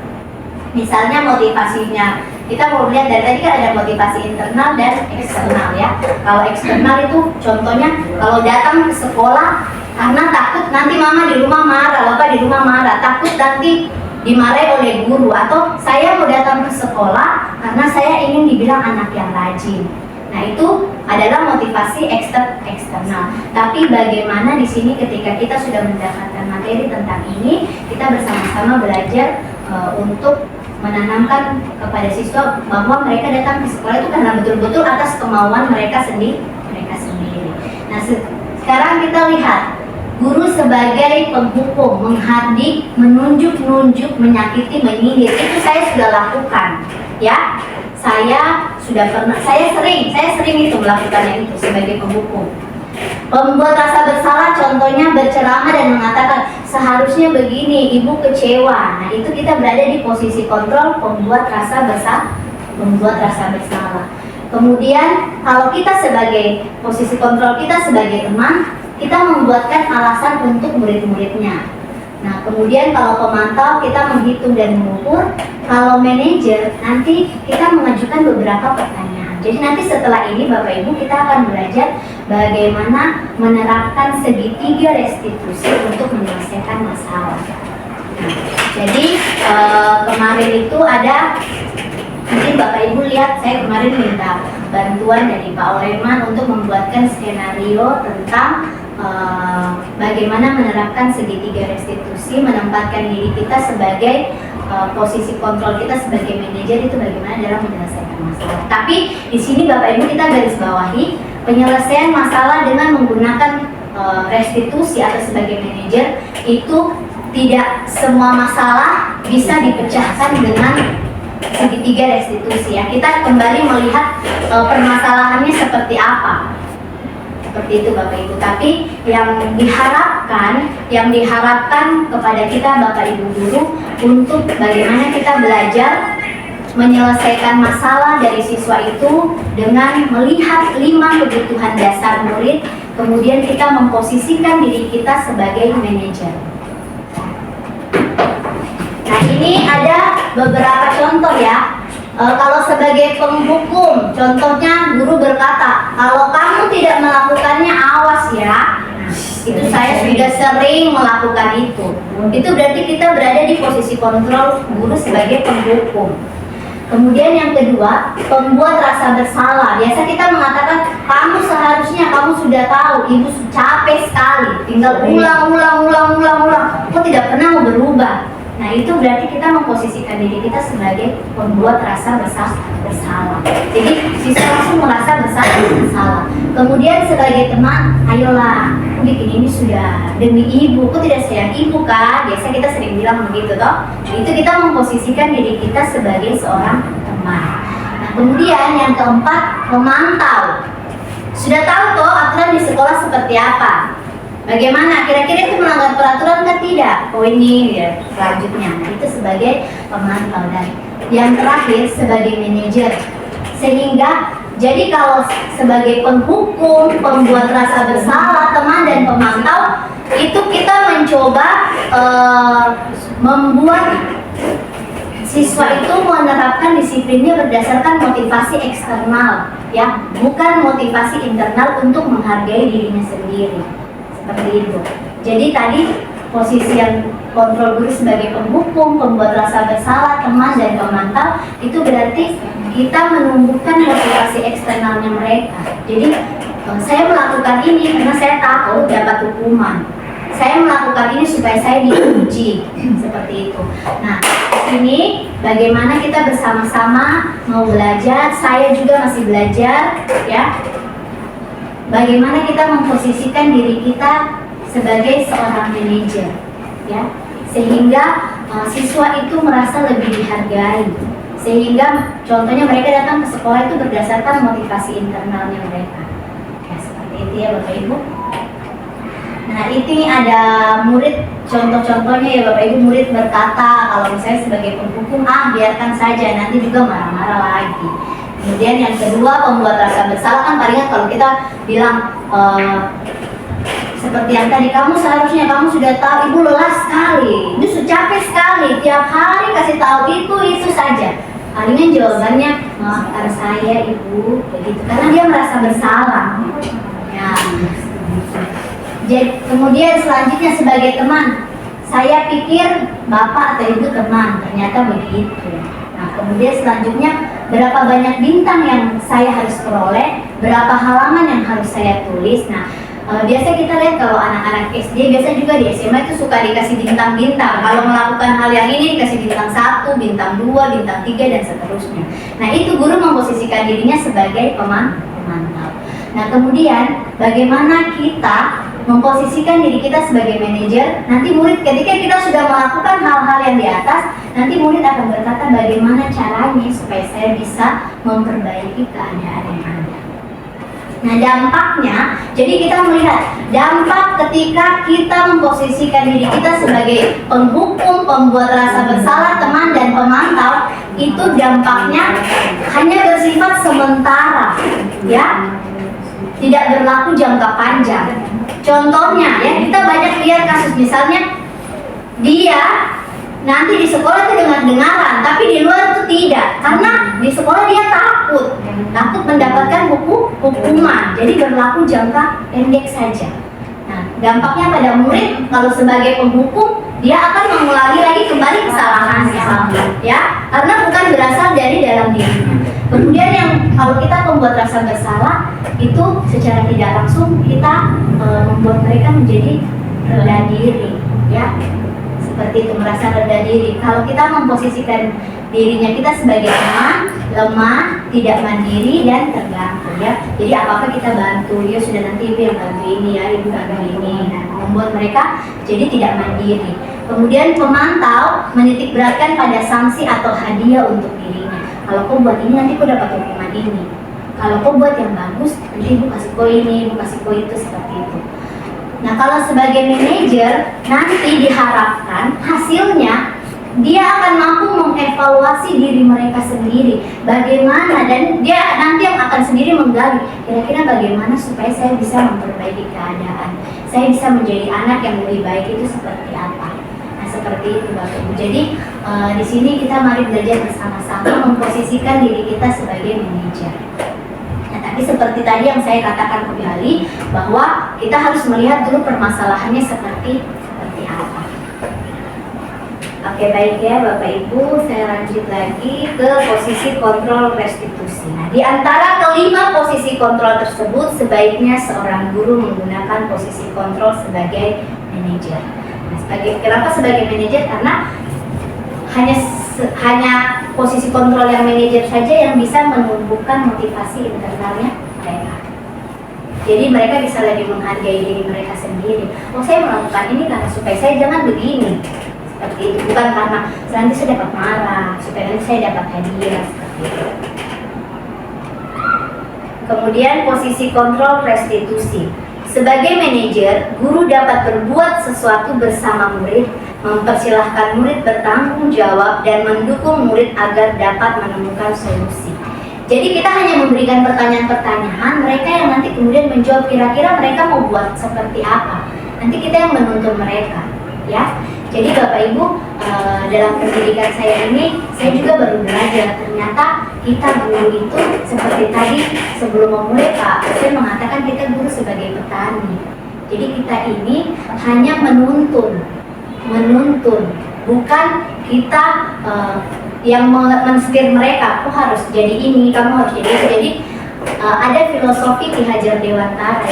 Misalnya motivasinya, kita mau lihat dari tadi kan ada motivasi internal dan eksternal ya. Kalau eksternal itu contohnya kalau datang ke sekolah karena takut nanti mama di rumah marah, bapak di rumah marah, takut nanti dimarahi oleh guru, atau saya mau datang ke sekolah karena saya ingin dibilang anak yang rajin. Nah, itu adalah motivasi eksternal. Tapi bagaimana di sini ketika kita sudah mendapatkan materi tentang ini, kita bersama-sama belajar untuk menanamkan kepada siswa bahwa mereka datang ke sekolah itu karena betul-betul atas kemauan mereka sendiri. Nah, sekarang kita lihat guru sebagai penghukum, menghardik, menunjuk-nunjuk, menyakiti, menyindir, itu saya sudah lakukan, ya. Saya sering itu melakukannya itu sebagai penghukum. Membuat rasa bersalah, contohnya berceramah dan mengatakan seharusnya begini, ibu kecewa. Nah, itu kita berada di posisi kontrol, membuat rasa bersalah. Kemudian kalau kita sebagai posisi kontrol, kita sebagai teman, kita membuatkan alasan untuk murid-muridnya. Nah, kemudian kalau pemantau kita menghitung dan mengukur. Kalau manajer nanti kita mengajukan beberapa pertanyaan. Jadi nanti setelah ini Bapak Ibu kita akan belajar bagaimana menerapkan segitiga restitusi untuk menyelesaikan masalah. Nah, jadi kemarin itu ada, mungkin Bapak Ibu lihat, saya kemarin minta bantuan dari Pak Oleman untuk membuatkan skenario tentang bagaimana menerapkan segitiga restitusi, menempatkan diri kita sebagai posisi kontrol kita sebagai manajer itu bagaimana dalam menyelesaikan masalah. Tapi di sini Bapak Ibu kita garis bawahi penyelesaian masalah dengan menggunakan restitusi atau sebagai manajer itu tidak semua masalah bisa dipecahkan dengan segitiga restitusi, ya. Kita kembali melihat permasalahannya seperti apa. Seperti itu Bapak Ibu. Tapi yang diharapkan kepada kita Bapak Ibu guru untuk bagaimana kita belajar menyelesaikan masalah dari siswa itu dengan melihat 5 kebutuhan dasar murid, kemudian kita memposisikan diri kita sebagai manajer. Nah, ini ada beberapa contoh, ya. Kalau sebagai penghukum, contohnya guru berkata, kalau kamu tidak melakukannya, awas ya. Nah, itu saya sudah sering melakukan itu. Itu berarti kita berada di posisi kontrol guru sebagai penghukum. Kemudian yang kedua, pembuat rasa bersalah. Biasa kita mengatakan, kamu seharusnya, kamu sudah tahu, ibu capek sekali, tinggal ulang. Kok tidak pernah mau berubah? Nah, itu berarti kita memposisikan diri kita sebagai pembuat rasa bersalah. Jadi siswa langsung merasa bersalah. Kemudian sebagai teman, ayolah, bikin ini sudah demi ibu, kok tidak sayang ibu kan? Biasa kita sering bilang begitu toh. Itu kita memposisikan diri kita sebagai seorang teman. Nah, kemudian yang keempat, memantau. Sudah tahu toh aturan di sekolah seperti apa? Bagaimana? Kira-kira itu melanggar peraturan kan tidak? Oh ini ya, selanjutnya. Nah, itu sebagai pemantau. Dan yang terakhir sebagai manajer. Sehingga jadi kalau sebagai penghukum, pembuat rasa bersalah, teman dan pemantau, itu kita mencoba membuat siswa itu menerapkan disiplinnya berdasarkan motivasi eksternal, ya, bukan motivasi internal untuk menghargai dirinya sendiri. Seperti itu. Jadi tadi posisi yang kontrol guru sebagai penghukum, pembuat rasa bersalah, teman dan pemantau, itu berarti kita menumbuhkan motivasi eksternalnya mereka. Jadi saya melakukan ini karena saya takut dapat hukuman. Saya melakukan ini supaya saya diuji, seperti itu. Nah, ini bagaimana kita bersama-sama mau belajar. Saya juga masih belajar, ya. Bagaimana kita memposisikan diri kita sebagai seorang manajer, ya, sehingga siswa itu merasa lebih dihargai, sehingga contohnya mereka datang ke sekolah itu berdasarkan motivasi internalnya mereka, ya, seperti itu ya Bapak Ibu. Nah, ini ada murid, contoh-contohnya ya Bapak Ibu, murid berkata kalau misalnya sebagai penghukum, biarkan saja, nanti juga marah-marah lagi. Kemudian yang kedua, pembuat rasa bersalah, kan palingan kalau kita bilang seperti yang tadi, kamu seharusnya, kamu sudah tahu, ibu lelah sekali, ibu sudah capek sekali, tiap hari kasih tahu itu saja. Palingan jawabannya, maafkan saya ibu, begitu, karena dia merasa bersalah. Ya. Jadi, kemudian selanjutnya sebagai teman, saya pikir bapak atau ibu teman, ternyata begitu. Nah, kemudian selanjutnya berapa banyak bintang yang saya harus peroleh, berapa halaman yang harus saya tulis. Nah, biasa kita lihat kalau anak-anak SD, biasa juga di SMA itu suka dikasih bintang-bintang. Kalau melakukan hal yang ini dikasih bintang 1, bintang 2, bintang 3, dan seterusnya. Nah, itu guru memposisikan dirinya sebagai pemantau. Nah, kemudian bagaimana kita memposisikan diri kita sebagai manajer? Nanti murid ketika kita sudah melakukan hal-hal yang di atas, nanti murid akan berkata bagaimana caranya supaya saya bisa memperbaiki keadaan yang ada. Nah, dampaknya, jadi kita melihat dampak ketika kita memposisikan diri kita sebagai penghukum, pembuat rasa bersalah, teman, dan pemantau, itu dampaknya hanya bersifat sementara, ya, tidak berlaku jangka panjang. Contohnya, ya, kita banyak lihat kasus misalnya dia nanti di sekolah itu dengar-dengaran, tapi di luar itu tidak, karena di sekolah dia takut mendapatkan hukuman, jadi berlaku jangka pendek saja. Nah, dampaknya pada murid, kalau sebagai penghukum, dia akan mengulangi lagi kembali kesalahannya, ya, karena bukan berasal dari dalam dirinya. Kemudian yang kalau kita membuat rasa bersalah, itu secara tidak langsung kita membuat mereka menjadi rendah diri, ya. Seperti itu, merasa rendah diri. Kalau kita memposisikan dirinya kita sebagai lemah, tidak mandiri, dan terganggu, ya. Jadi apa-apa kita bantu, ya sudah, nanti ibu yang bantu ini, ya, ibu bantu ini. Nah, membuat mereka jadi tidak mandiri. Kemudian pemantau menitik beratkan pada sanksi atau hadiah untuk dirinya. Kalau kau buat ini, nanti kau dapat hukuman ini. Kalau kau buat yang bagus, nanti ibu kasih kau ini, ibu kasih kau itu, seperti itu. Nah, kalau sebagai manajer, nanti diharapkan hasilnya dia akan mampu mengevaluasi diri mereka sendiri, bagaimana, dan dia nanti yang akan sendiri menggali kira-kira bagaimana supaya saya bisa memperbaiki keadaan, saya bisa menjadi anak yang lebih baik itu seperti apa. Nah, seperti itu Bapak Ibu. Jadi di sini kita mari belajar bersama-sama memposisikan diri kita sebagai manajer. Tapi seperti tadi yang saya katakan kembali, bahwa kita harus melihat dulu permasalahannya seperti apa. Oke, baik ya Bapak Ibu, saya lanjut lagi ke posisi kontrol restitusi. Nah, di antara kelima posisi kontrol tersebut, sebaiknya seorang guru menggunakan posisi kontrol sebagai manajer. Nah, kenapa sebagai manajer? Karena hanya posisi kontrol yang manajer saja yang bisa menumbuhkan motivasi internalnya mereka. Jadi mereka bisa lebih menghargai diri mereka sendiri. Oh, saya melakukan ini karena supaya saya jangan begini, seperti itu. Bukan karena nanti saya dapat marah, supaya nanti saya dapat hadiah, seperti itu. Kemudian posisi kontrol restitusi. Sebagai manajer, guru dapat berbuat sesuatu bersama murid, mempersilahkan murid bertanggung jawab, dan mendukung murid agar dapat menemukan solusi. Jadi kita hanya memberikan pertanyaan-pertanyaan, mereka yang nanti kemudian menjawab kira-kira mereka mau buat seperti apa. Nanti kita yang menuntun mereka, ya. Jadi Bapak Ibu, dalam pendidikan saya ini, saya juga baru belajar ternyata kita guru itu seperti tadi sebelum memulai Pak saya mengatakan kita guru sebagai petani. Jadi kita ini hanya menuntun, bukan kita yang men-steer mereka. Kamu harus jadi ini, kamu harus jadi itu. Jadi ada filosofi Ki Hajar Dewantara,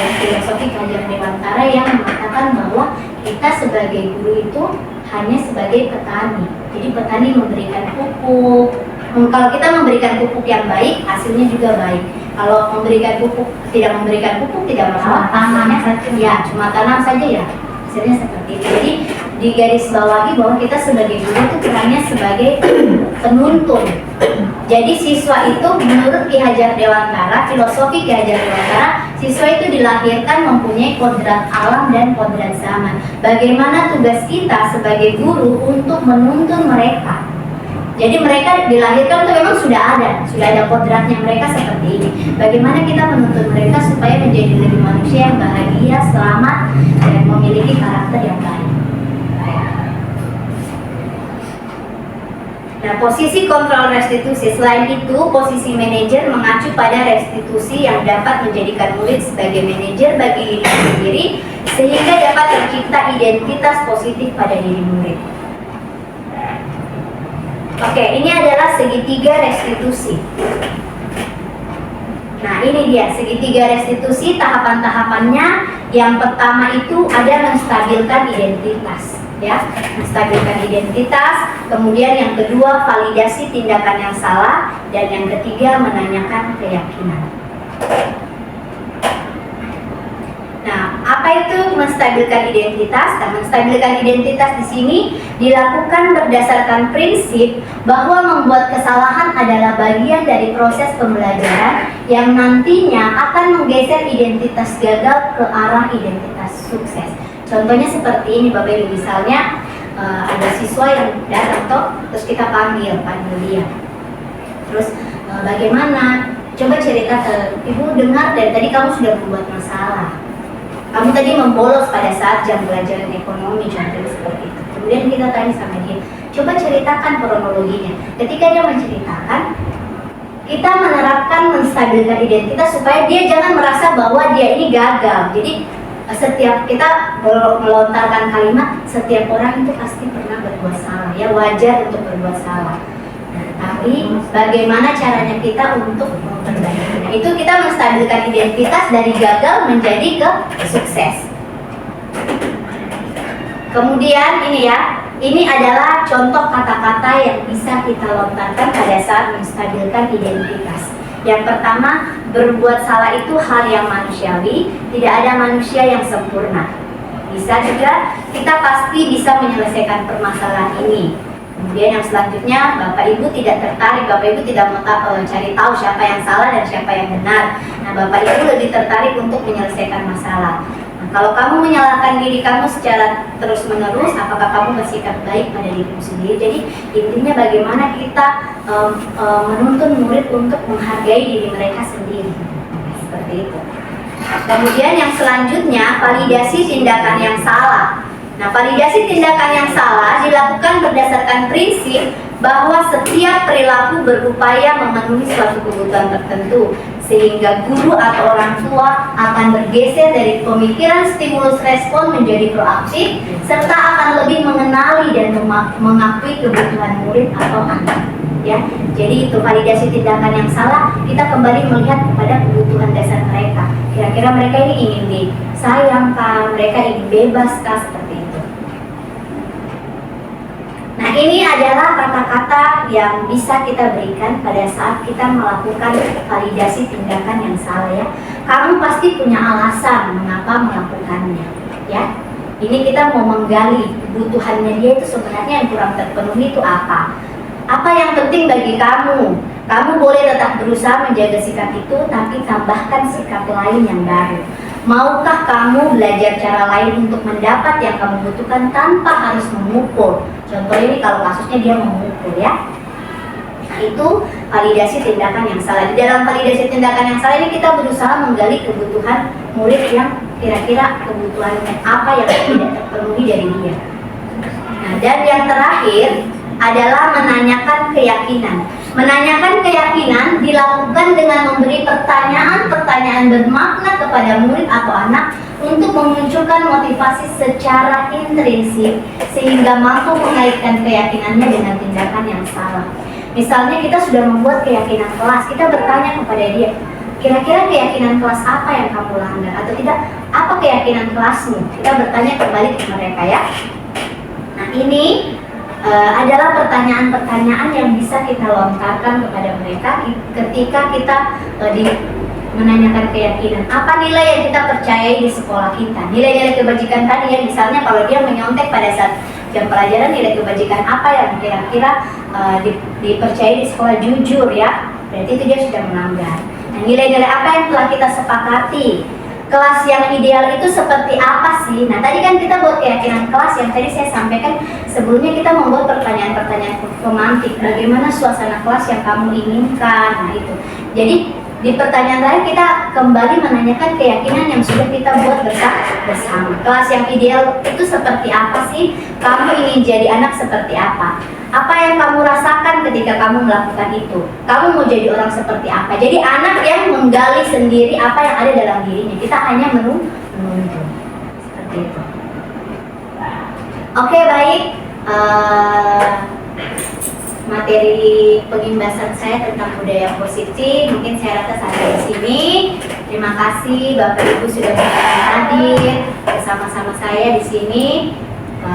yang mengatakan bahwa kita sebagai guru itu hanya sebagai petani. Jadi petani memberikan pupuk. Kalau kita memberikan pupuk yang baik, hasilnya juga baik. Kalau tidak memberikan pupuk, tidak masalah, tanamnya saja, ya cuma tanam saja, ya hasilnya seperti itu. Jadi di garis bawahi bahwa kita sebagai guru itu hanya sebagai penuntun. Jadi siswa itu menurut Ki Hajar Dewantara, filosofi Ki Hajar Dewantara, siswa itu dilahirkan mempunyai kodrat alam dan kodrat zaman. Bagaimana tugas kita sebagai guru untuk menuntun mereka? Jadi mereka dilahirkan itu memang sudah ada kodratnya mereka seperti ini. Bagaimana kita menuntun mereka supaya menjadi lebih manusia yang bahagia, selamat, dan memiliki karakter yang baik. Nah, posisi kontrol restitusi. Selain itu, posisi manajer mengacu pada restitusi yang dapat menjadikan murid sebagai manajer bagi diri sendiri, sehingga dapat tercipta identitas positif pada diri murid. Oke, ini adalah segitiga restitusi. Nah, ini dia segitiga restitusi, tahapan-tahapannya. Yang pertama itu ada menstabilkan identitas, ya, menstabilkan identitas. Kemudian yang kedua validasi tindakan yang salah, dan yang ketiga menanyakan keyakinan. Nah, apa itu menstabilkan identitas? Dan menstabilkan identitas di sini dilakukan berdasarkan prinsip bahwa membuat kesalahan adalah bagian dari proses pembelajaran yang nantinya akan menggeser identitas gagal ke arah identitas sukses. Contohnya seperti ini, Bapak Ibu, misalnya ada siswa yang datang toh, terus kita panggil dia. Terus bagaimana? Coba cerita ke Ibu, dengar dari tadi kamu sudah membuat masalah. Kamu tadi membolos pada saat jam pelajaran ekonomi, contohnya seperti itu. Kemudian kita tanya sama dia, coba ceritakan kronologinya. Ketika dia menceritakan, kita menerapkan menstabilkan identitas supaya dia jangan merasa bahwa dia ini gagal. Jadi setiap kita melontarkan kalimat, setiap orang itu pasti pernah berbuat salah, ya, wajar untuk berbuat salah. Tapi bagaimana caranya kita untuk memperbaikinya? Itu kita menstabilkan identitas dari gagal menjadi ke sukses. Kemudian ini ya, ini adalah contoh kata-kata yang bisa kita lontarkan pada saat menstabilkan identitas. Yang pertama, berbuat salah itu hal yang manusiawi, tidak ada manusia yang sempurna. Bisa juga, kita pasti bisa menyelesaikan permasalahan ini. Kemudian yang selanjutnya, Bapak Ibu tidak tertarik, Bapak Ibu tidak mau cari tahu siapa yang salah dan siapa yang benar. Nah, Bapak Ibu lebih tertarik untuk menyelesaikan masalah. Nah, kalau kamu menyalahkan diri kamu secara terus-menerus, apakah kamu bersikap baik pada dirimu sendiri? Jadi intinya bagaimana kita menuntun murid untuk menghargai diri mereka sendiri. Seperti itu. Kemudian yang selanjutnya, validasi tindakan yang salah. Nah, validasi tindakan yang salah dilakukan berdasarkan prinsip bahwa setiap perilaku berupaya memenuhi suatu kebutuhan tertentu, sehingga guru atau orang tua akan bergeser dari pemikiran stimulus respon menjadi proaktif, serta akan lebih mengenali dan mengakui kebutuhan murid atau anak. Ya, jadi itu validasi tindakan yang salah, kita kembali melihat kepada kebutuhan dasar mereka. Kira-kira mereka ini ingin disayangkan, mereka ingin bebas kah, seperti itu. Nah, ini adalah kata-kata yang bisa kita berikan pada saat kita melakukan validasi tindakan yang salah, ya. Kamu pasti punya alasan mengapa melakukannya, ya. Ini kita mau menggali kebutuhannya dia itu sebenarnya yang kurang terpenuhi itu apa. Apa yang penting bagi kamu? Kamu boleh tetap berusaha menjaga sikap itu, tapi tambahkan sikap lain yang baru. Maukah kamu belajar cara lain untuk mendapat yang kamu butuhkan tanpa harus memukul? Contohnya ini kalau kasusnya dia memukul, ya. Nah, itu validasi tindakan yang salah. Di dalam validasi tindakan yang salah ini kita berusaha menggali kebutuhan murid yang kira-kira kebutuhannya apa yang tidak terpenuhi dari dia. Nah, dan yang terakhir adalah menanyakan keyakinan. Menanyakan keyakinan dilakukan dengan memberi pertanyaan-pertanyaan bermakna kepada murid atau anak untuk memunculkan motivasi secara intrinsik sehingga mampu mengaitkan keyakinannya dengan tindakan yang salah. Misalnya kita sudah membuat keyakinan kelas, kita bertanya kepada dia, kira-kira keyakinan kelas apa yang kamu langgar atau tidak? Apa keyakinan kelasmu? Kita bertanya kembali ke mereka, ya. Nah, ini adalah pertanyaan-pertanyaan yang bisa kita lontarkan kepada mereka ketika kita menanyakan keyakinan. Apa nilai yang kita percayai di sekolah kita? Nilai-nilai kebajikan tadi, ya, misalnya kalau dia menyontek pada saat jam pelajaran, nilai kebajikan apa yang kira-kira dipercayai di sekolah? Jujur, ya, berarti itu dia sudah melanggar. Nah, nilai-nilai apa yang telah kita sepakati? Kelas yang ideal itu seperti apa sih? Nah, tadi kan kita buat keyakinan kelas yang tadi saya sampaikan. Sebelumnya kita membuat pertanyaan-pertanyaan pemantik. Bagaimana suasana kelas yang kamu inginkan? Nah, itu. Jadi di pertanyaan lain kita kembali menanyakan keyakinan yang sudah kita buat bersama. Kelas yang ideal itu seperti apa sih? Kamu ingin jadi anak seperti apa? Apa yang kamu rasakan ketika kamu melakukan itu? Kamu mau jadi orang seperti apa? Jadi anak yang menggali sendiri apa yang ada dalam dirinya. Kita hanya menunjuk. Seperti itu. Oke, baik. materi pengimbasan saya tentang budaya positif. Mungkin saya rasa sampai di sini. Terima kasih Bapak Ibu sudah hadir bersama-sama saya di sini.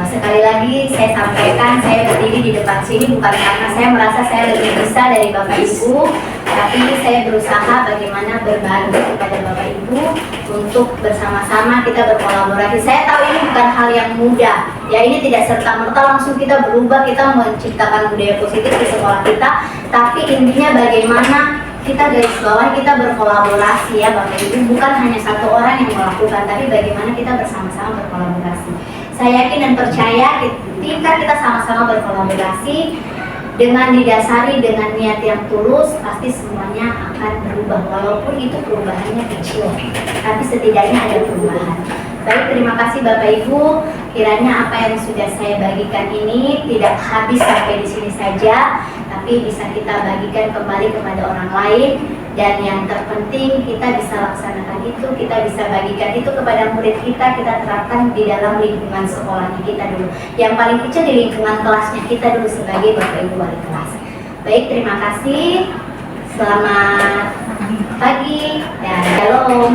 Sekali lagi saya sampaikan, saya berdiri di depan sini bukan karena saya merasa saya lebih bisa dari Bapak Ibu, tapi saya berusaha bagaimana berbagi kepada Bapak Ibu untuk bersama-sama kita berkolaborasi. Saya tahu ini bukan hal yang mudah, ya ini tidak serta-merta langsung kita berubah, kita menciptakan budaya positif di sekolah kita, tapi intinya bagaimana kita garis bawah, kita berkolaborasi ya Bapak Ibu, bukan hanya satu orang yang melakukan, tapi bagaimana kita bersama-sama berkolaborasi. Saya yakin dan percaya ketika kita sama-sama berkolaborasi dengan didasari dengan niat yang tulus, pasti semuanya akan berubah, walaupun itu perubahannya kecil, tapi setidaknya ada perubahan. Baik, terima kasih Bapak Ibu. Kiranya apa yang sudah saya bagikan ini tidak habis sampai di sini saja, tapi bisa kita bagikan kembali kepada orang lain. Dan yang terpenting kita bisa laksanakan itu, kita bisa bagikan itu kepada murid kita terapkan di dalam lingkungan sekolahnya kita dulu. Yang paling kecil di lingkungan kelasnya kita dulu sebagai Bapak Ibu wali kelas. Baik, terima kasih. Selamat pagi dan shalom.